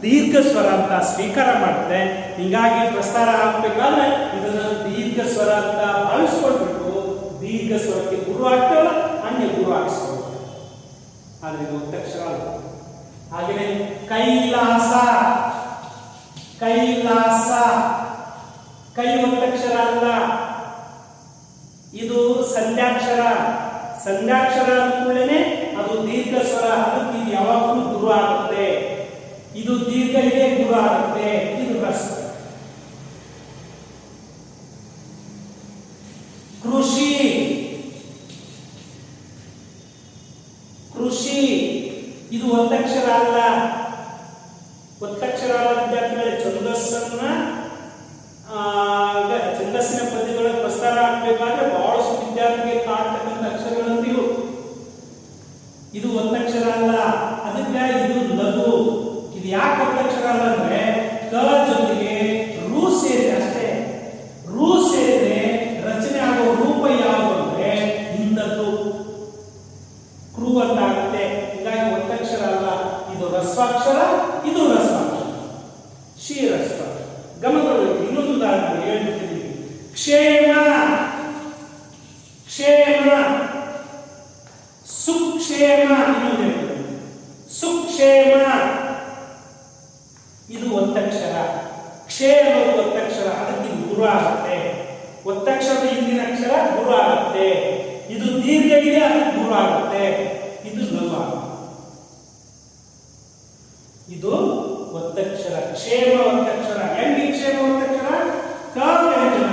ದೀರ್ಘ ಸ್ವರ ಅಂತ ಸ್ವೀಕಾರ ಮಾಡುತ್ತೆ. ಹೀಗಾಗಿ ಪ್ರಸ್ತಾರ ಆಗ್ಬೇಕಾದ್ರೆ ಇದನ್ನ ದೀರ್ಘ ಸ್ವರ ಅಂತ ಭಾವಿಸ್ಕೊಳ್ಬೇಕು. ದೀರ್ಘ ಸ್ವರಕ್ಕೆ ಗುರು ಆಗ್ತೇವಲ್ಲ, ಹಂಗೆ ಗುರು ಆಗಿಸ್ಕೊಳ್ಬೇಕು. ಆದ್ರೆ ಇದು ಒತ್ತಕ್ಷರ ಅಲ್ಲ. ಹಾಗೆಯೇ ಕೈಲಾಸ, ಕೈಲಾಸ ಕೈ ಒತ್ತಕ್ಷರ ಅಲ್ಲ, ಇದು ಸಂಧ್ಯಾಕ್ಷರ. ಸಂಧ್ಯಾಕ್ಷರ ಅಂದ್ಕೂಡಲೇ ಅದು ದೀರ್ಘ ಸ್ವರ, ಅದಕ್ಕೆ ಇದು ಯಾವಾಗಲೂ ಗುರು ಆಗುತ್ತೆ. ಇದು ದೀರ್ಘ ಇದೆ, ಗುರು ಆಗುತ್ತೆ. ಇದು ರಸ. ಕೃಷಿ, ಕೃಷಿ ಇದು ಒತ್ತಕ್ಷರ ಅಲ್ಲ. ಒತ್ತಕ್ಷರ ಅಲ್ಲ ವಿದ್ಯಾರ್ಥಿಗಳೇ. ಛಂದಸ್ಸಿನ ಪದ್ಯದೊಳಗೆ ಪ್ರಸ್ತಾರ ಆಗಬೇಕಾದ್ರೆ ಬಹಳಷ್ಟು ವಿದ್ಯಾರ್ಥಿಗೆ ಕಾಡ್ತಕ್ಕಂಥ ಅಕ್ಷರಗಳಂತ ಇವು. ಇದು ಒತ್ತಕ್ಷರ ಅಲ್ಲ. ಅದಕ್ಕೆ ಇದು ಲಘು. ಇದು ಯಾಕೆ ಒತ್ತಕ್ಷರ ಅಲ್ಲ ಅಂದ್ರೆ ಕ ಜೊತೆಗೆ ರೂ ಸೇರಿದೆ ಅಷ್ಟೇ. ರೂ ಸೇರಿದೆ ರಚನೆ ಆಗೋ ರೂಪ ಯಾವುದು ಅಂದ್ರೆ ಹಿಂದದ್ದು ಕ್ರೂ ಅಂತ ಆಗುತ್ತೆ. ಹೀಗಾಗಿ ಒತ್ತಕ್ಷರ ಅಲ್ಲ, ಇದು ರಸ್ವಾಕ್ಷರ, ಇದು ರಸ್ವಾಕ್ಷರ, ಶೀರಸ್ವಾಕ್ಷರ. ಗಮನವಿರಬೇಕು. ಇನ್ನೊಂದು ಉದಾಹರಣೆ ಹೇಳ್ಬಿಡ್ತೀನಿ. ಕ್ಷೇಮ, ಕ್ಷೇಮ, ಸುಕ್ಷೇಮ. ಇನ್ನೊಂದು ಹೇಳ್ತೀನಿ, ಸುಕ್ಷೇಮ ಇದು ಒತ್ತಕ್ಷರ. ಕ್ಷೇಮ ಒತ್ತಕ್ಷರ, ಅದಕ್ಕೆ ಗುರು ಆಗುತ್ತೆ. ಒತ್ತಕ್ಷರದ ಹಿಂದಿನ ಅಕ್ಷರ ಗುರು ಆಗುತ್ತೆ. ಇದು ದೀರ್ಘ ಇದೆ, ಅದಕ್ಕೆ ಗುರು ಆಗುತ್ತೆ. ಇದು ಲಘು ಆಗುತ್ತೆ. ಇದು ಒತ್ತಕ್ಷರ. ಕ್ಷೇಮ ಒತ್ತಕ್ಷರ. ಹೆಂಗೆ ಕ್ಷೇಮ ಒತ್ತಕ್ಷರ? ಕ ವ್ಯಂಜನ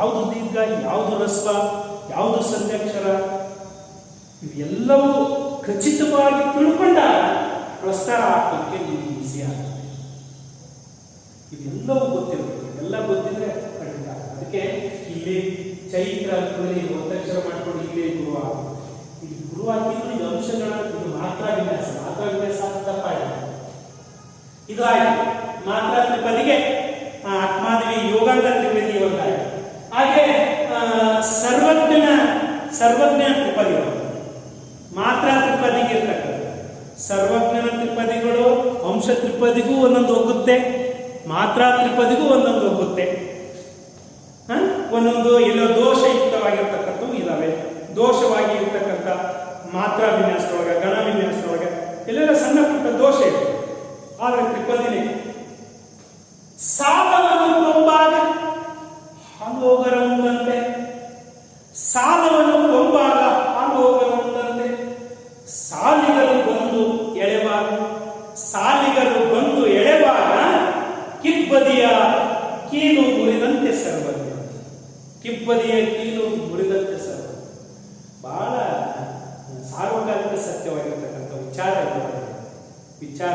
ಯಾವುದು ದೀರ್ಘ, ಯಾವುದು ಹ್ರಸ್ವ, ಯಾವುದು ಸಂಧ್ಯಕ್ಷರ, ಇವೆಲ್ಲವೂ ಖಚಿತವಾಗಿ ತಿಳ್ಕೊಂಡಾಗ ಪ್ರಸ್ತಾರ ಹಾಕಲಿಕ್ಕೆ ನಿಮಗೆ ಈಸಿ ಆಗುತ್ತೆ. ಇವೆಲ್ಲವೂ ಗೊತ್ತಿರಬೇಕು. ಎಲ್ಲ ಗೊತ್ತಿದ್ರೆ ಖಂಡಿತ. ಅದಕ್ಕೆ ಇಲ್ಲಿ ಚೈತ್ರ ಅಂತಂದ್ರೆ ಒತ್ತಕ್ಷರ ಮಾಡ್ಕೊಂಡು ಇಲ್ಲಿ ಗುರು ಆಗುತ್ತೆ. ಇಲ್ಲಿ ಗುರು ಹಾಕಿದ್ರು ಇದು ಅಂಶಗಳ, ಇದು ಮಾತ್ರ ವಿನ್ಯಾಸ. ಮಾತ್ರ ವಿನ್ಯಾಸ ತಪ್ಪಾಗಿದೆ. ಇದು ಆಯ್ತು ಮಾತ್ರ ತ್ರಿಪದಿಗೆ ಆತ್ಮಾದೇವಿ ಯೋಗಾಂಗ ತ್ರಿಪದಿ ಒಂದಾಯ್ತು. ಹಾಗೆ ಸರ್ವಜ್ಞ ತ್ರಿಪದಿ ಮಾತ್ರ ತ್ರಿಪದಿಗೆ ಇರ್ತಕ್ಕಂಥ ಸರ್ವಜ್ಞನ ತ್ರಿಪದಿಗಳು ಅಂಶ ತ್ರಿಪದಿಗೂ ಒಂದೊಂದು ಹೋಗುತ್ತೆ, ಮಾತ್ರ ತ್ರಿಪದಿಗೂ ಒಂದೊಂದು ಹೋಗುತ್ತೆ. ಒಂದೊಂದು ಎಲ್ಲೋ ದೋಷಯುಕ್ತವಾಗಿರ್ತಕ್ಕಂಥವು ಇದಾವೆ. ದೋಷವಾಗಿ ಇರ್ತಕ್ಕಂಥ ಮಾತ್ರ ವಿನ್ಯಾಸದೊಳಗೆ, ಗಣ ವಿನ್ಯಾಸದೊಳಗೆ ಎಲ್ಲೆಲ್ಲ ಸಣ್ಣ ಪುಟ್ಟ ದೋಷ ಇದೆ. ಆದರೆ ತ್ರಿಪದಿನೇ ಸಾಲವನ್ನು ಕೊಂಬಾಗ ಹಾಲೋಗರವಂತೆ, ಸಾಲವನ್ನು ಕೊಂಬಾಗ ಹಾಲೋಗರವಂತೆ, ಸಾಲಿಗರು ಬಂದು ಎಳೆವಾಗ ಕಿಬ್ಬದಿಯ ಕೀಲು ಮುರಿದಂತೆ ಸರ್ವಜ್ಞ. ಕಿಬ್ಬದಿಯ ಕೀಲು ಮುರಿದಂತೆ ಸರ್ವಜ್ಞ. ಬಹಳ ಸಾರ್ವಕಾಲಿಕ ಸತ್ಯವಾಗಿರ್ತಕ್ಕಂಥ ವಿಚಾರ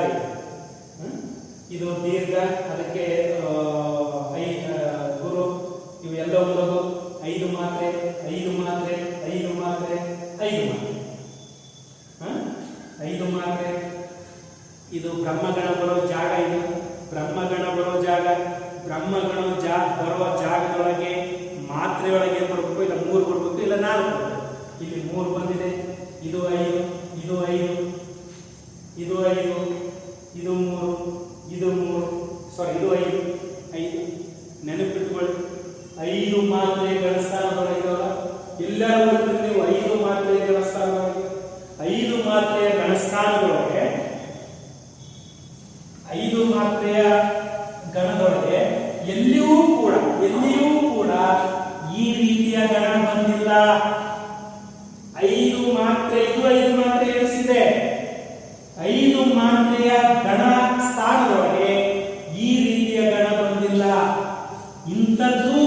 ಇದೆ. ಇದು ದೀರ್ಘ, ಅದಕ್ಕೆ ಗುರು, ಇವೆಲ್ಲವೂ 5 ಮಾತ್ರೆ 5 ಮಾತ್ರೆ 5 ಮಾತ್ರೆ 5 ಮಾತ್ರೆ 5 ಮಾತ್ರೆ. ಇದು ಬ್ರಹ್ಮಗಣ ಬರೋ ಜಾಗ. ಇದು ಬ್ರಹ್ಮಗಣ ಬರೋ ಜಾಗ. ಬ್ರಹ್ಮಗಣ ಬರುವ ಜಾಗದೊಳಗೆ ಮಾತ್ರೆಯೊಳಗೆ ಬರಬೇಕು, ಇಲ್ಲ 3 ಬರಬೇಕು, ಇಲ್ಲ 4 ಬರಬೇಕು. ಇಲ್ಲಿ 3 ಬಂದಿದೆ. ಇದು 5, ಇದು 5, ಇದು 5, ಇದು 3, ಇದು 3, ಸಾರಿ ಇದು 5. ನೆನಪಿಟ್ಕೊಳ್ಳಿ, 5 ಮಾತ್ರೆಗಳ ಸ್ಥಾನದೊಳಗಿರೋಲ್ಲ. ಎಲ್ಲರೂ ನೀವು 5 ಮಾತ್ರೆಗಳ ಸ್ಥಾನದೊಳಗೆ, 5 ಮಾತ್ರೆಯ ಗಣಸ್ಥಾನದೊಳಗೆ, 5 ಮಾತ್ರೆಯ ಗಣದೊಳಗೆ ಎಲ್ಲಿಯೂ ಕೂಡ ಈ ರೀತಿಯ ಗಣ ಬಂದಿಲ್ಲ. 5 ಮಾತ್ರೆ, ಇದು 5 ಮಾತ್ರೆ ಎನಿಸಿದೆ. 5 ಮಾತ್ರೆಯ ಗಣ ಸ್ಥಾನದೊಳಗೆ ಈ ರೀತಿಯ ಗಣ ಬಂದಿಲ್ಲ. ಇಂಥದ್ದೂ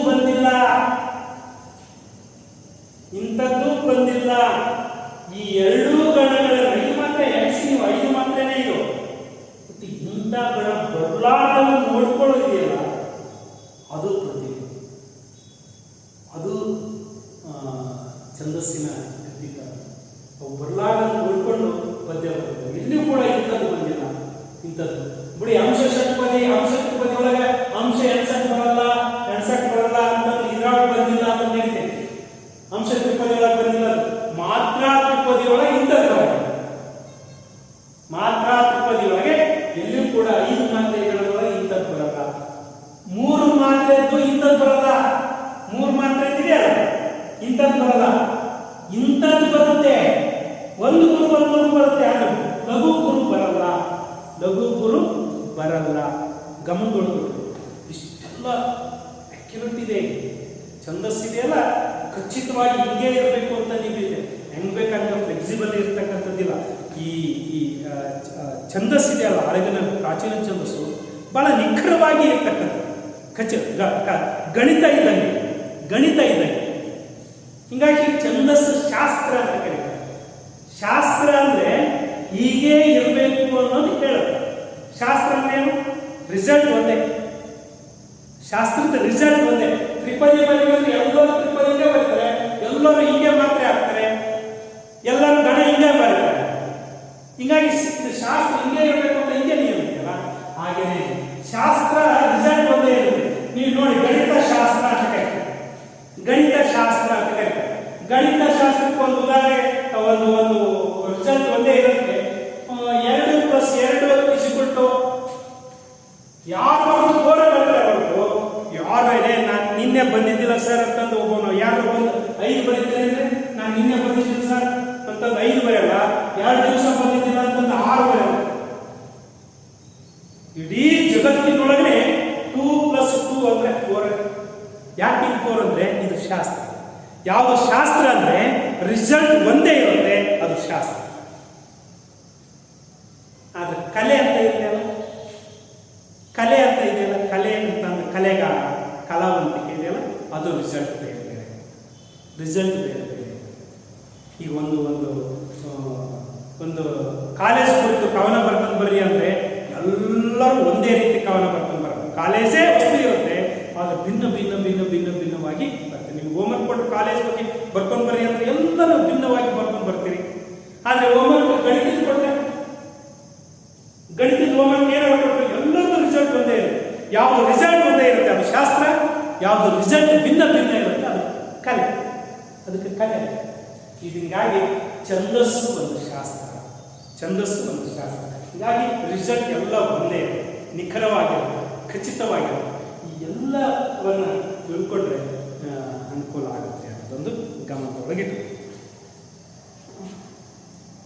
ಬಂದಿಲ್ಲ. ಈ 2 ಗಣಗಳ 5 ಮಾತ್ರೆ ಎಣಿಸಿ ನೀವು 5 ಮಾತ್ರೆನೇ ಇದು. ಇಂಥ ಗಣ ಬದಲಾವಣೆ ನೋಡ್ಕೊಳ್ಳೋದಿದೆಯಲ್ಲ, ಅದು ಪ್ರತಿಭೆ, ಅದು ಛಂದಸ್ಸಿನ ಕೃತಿಕ. ಅವು ಬದಲಾವಣೆ ನೋಡ್ಕೊಂಡು ಪದ್ಯ ಬರ್ತದೆ. ಎಲ್ಲಿಯೂ ಕೂಡ ಇಂಥದ್ದು ಬಂದಿಲ್ಲ. ಇಂಥದ್ದು ಬಿಡಿ. ಅಂಶ ಷಟ್ಪದಿ ಒಳಗೆ ಅಂಶ ಎಣ್ಸಕ್ ಬರಲ್ಲ ಅಂತಂದ್ರೆ ಇದ್ರೊಳಗೆ ಬಂದಿಲ್ಲ ಅಂತ ಹೇಳ್ತೇನೆ. ಅಂಶ ತ್ರಿಪದಿ ಒಳಗೆ ಬಂದಿಲ್ಲ. ಮಾತ್ರ ತ್ರಿಪದಿ ಒಳಗೆ ಇಂಥದ್ದು ಬರಲ್ಲ. ಮಾತ್ರ ತ್ರಿಪದಿ ಒಳಗೆ ಎಲ್ಲಿಯೂ ಕೂಡ 5 ಮಾತ್ರೆಗಳೊಳಗೆ ಇಂಥದ್ದು ಬರಲ್ಲ. 3 ಮಾತ್ರೆದ್ದು ಇಂಥದ್ದು ಬರಲ್ಲ. 3 ಮಾತ್ರೆ ಇದೆಯಲ್ಲ, ಇಂಥದ್ದು ಬರಲ್ಲ. ಇಂಥದ್ದು ಬರುತ್ತೆ. 1 ಗುರು 1 ಗುರು ಬರುತ್ತೆ. ಆದರೆ ಲಘು ಗುರು ಬರಲ್ಲ. ಗಮನದೊಳಗೆ ಇಷ್ಟೆಲ್ಲ ಅಕ್ಯುರೇಟ್ ಇದೆ. ಛಂದಸ್ಸಿದೆಯಲ್ಲ, ಖಚಿತವಾಗಿ ಹಿಂಗೆ ಇರಬೇಕು ಅಂತ ನೀವಿದೆ. ಹೆಂಗ್ ಬೇಕಾದ್ರೆ ಫ್ಲೆಕ್ಸಿಬಲ್ ಇರ್ತಕ್ಕಂಥದ್ದಿಲ್ಲ. ಈ ಛಂದಸ್ಸಿದೆಯಲ್ಲ, ಹಳಗಿನ ಪ್ರಾಚೀನ ಛಂದಸ್ಸು ಬಹಳ ನಿಖರವಾಗಿ ಇರ್ತಕ್ಕಂಥದ್ದು. ಗಣಿತ ಇದ್ದಂಗೆ. ಹಿಂಗಾಗಿ ಛಂದಸ್ಸು ಶಾಸ್ತ್ರ ಅಂತ ಕರೀತಾರೆ. ಶಾಸ್ತ್ರ ಅಂದ್ರೆ ಹೀಗೆ ಇರಬೇಕು ಅನ್ನೋದು ಹೇಳುತ್ತೆ. ಶಾಸ್ತ್ರ ಅಂದ್ರೆ ಏನು? ರಿಸಲ್ಟ್ ಒಂದೇ. ಶಾಸ್ತ್ರದ ರಿಸಲ್ಟ್ ಒಂದೇ. ತ್ರಿಪದಿ ಬರೆಯುವುದು ಎಲ್ಲರೂ ತ್ರಿಪದಿಗೆ ಬರ್ತಾರೆ, ಎಲ್ಲರೂ ಹಿಂಗೆ ಮಾತ್ರೆ ಹಾಕ್ತಾರೆ, ಎಲ್ಲರೂ ಗಣ ಹಿಂಗೆ ಬರೀತಾರೆ. ಹಿಂಗಾಗಿ ಶಾಸ್ತ್ರ ಹಿಂಗೆ ಇರಬೇಕು ಅಂತ ಹಿಂಗೆ ನೀವು ಹೇಳ್ತೀರಲ್ಲ, ಹಾಗೇನೆ ಶಾಸ್ತ್ರ ರಿಸಲ್ಟ್ ಒಂದೇ ಇರುತ್ತೆ. ನೀವು ನೋಡಿ, ಗಣಿತ ಶಾಸ್ತ್ರ ಅಂತ ಕರೀತಾರೆ. ಗಣಿತ ಶಾಸ್ತ್ರಕ್ಕೆ ಒಂದು ಉದಾಹರಣೆ, ಒಂದು ರಿಸಲ್ಟ್ ಒಂದೇ ಇರುತ್ತೆ. 2 + 2 ಯಾರು 4 ಬರ್ತಾರೆ ಹೊರತು ಯಾರು ಇದೆ ನಾನು ನಿನ್ನೆ ಬಂದಿದ್ದಿಲ್ಲ ಸರ್ ಅಂತಂದು ಒಬ್ಬನು ಯಾರು ಬಂದು 5 ಬರೀತಾರೆ ಅಂದ್ರೆ ನಾನು ನಿನ್ನೆ ಬಂದಿದ್ದೀನಿ ಸರ್ ಅಂತಂದು 5 ಬರೆಯಲ್ಲ. 2 ದಿವಸ ಬಂದಿದ್ದಿಲ್ಲ ಅಂತಂದು 6 ಬರೆಯಲ್ಲ. ಇಡೀ ಜಗತ್ತಿನೊಳಗಡೆ 2 + 2 ಅಂದ್ರೆ 4. ಯಾಕೆ 4 ಅಂದ್ರೆ ಇದು ಶಾಸ್ತ್ರ. ಯಾವುದು ಶಾಸ್ತ್ರ ಅಂದ್ರೆ ರಿಸಲ್ಟ್ ಒಂದೇ ಇರುತ್ತೆ, ಅದು ಶಾಸ್ತ್ರ. ಆದ್ರೆ ಕಲೆ ಅಂತ ಇದೆಯಲ್ಲ, ಕಲೆ ಅಂತಂದ್ರೆ ಕಲಾವಂತಿಕೆ ಇದೆಯಲ್ಲ, ಅದು ರಿಸಲ್ಟ್ ಬೇರೆ ಬೇರೆ, ರಿಸಲ್ಟ್ ಬೇರೆ ಬೇರೆ. ಈಗ ಒಂದು ಕಾಲೇಜ್ ಕುರಿತು ಕವನ ಬರ್ಕೊಂಡು ಬರ್ರಿ ಅಂದರೆ ಎಲ್ಲರೂ ಒಂದೇ ರೀತಿ ಕವನ ಬರ್ಕೊಂಡು ಬರೋದು. ಕಾಲೇಜೇ ಒಂದು ಇರುತ್ತೆ, ಆದರೆ ಭಿನ್ನವಾಗಿ ಬರ್ತದೆ. ನೀವು ಹೋಮ್ವರ್ಕ್ ಕೊಟ್ಟು ಕಾಲೇಜ್ ಬಗ್ಗೆ ಬರ್ಕೊಂಡು ಬರ್ರಿ ಅಂದರೆ ಎಲ್ಲರೂ ಭಿನ್ನವಾಗಿ ಬರ್ಕೊಂಡು ಬರ್ತೀರಿ. ಆದರೆ ಹೋಮ್ವರ್ಕ್ ಗಣಿತದ ಕೊಟ್ಟರೆ, ಗಣಿತದ ಹೋಮ್ವರ್ಕ್ ಏನಾದ್ರು ಕೊಟ್ಟರೆ ಎಲ್ಲರದ್ದು ರಿಸಲ್ಟ್ ಒಂದೇ ಇರುತ್ತೆ. ಯಾವುದು ರಿಸಲ್ಟ್ ಒಂದೇ ಇರುತ್ತೆ ಅದು ಶಾಸ್ತ್ರ, ಯಾವುದು ರಿಸಲ್ಟ್ ಭಿನ್ನ ಇರುತ್ತೆ ಅದು ಕಲೆ. ಅದಕ್ಕೆ ಕಲೆ. ಹೀಗಾಗಿ ಛಂದಸ್ಸು ಒಂದು ಶಾಸ್ತ್ರ, ಛಂದಸ್ಸು ಒಂದು ಶಾಸ್ತ್ರ. ಹೀಗಾಗಿ ರಿಸಲ್ಟ್ ಎಲ್ಲ ಒಂದೇ ಇರುತ್ತೆ, ನಿಖರವಾಗಿರುತ್ತೆ, ಖಚಿತವಾಗಿರುತ್ತೆ. ಈ ಎಲ್ಲವನ್ನು ತಿಳ್ಕೊಂಡ್ರೆ ಅನುಕೂಲ ಆಗುತ್ತೆ ಅನ್ನೋದೊಂದು ಗಮನದೊಳಗಿಟ್ಟು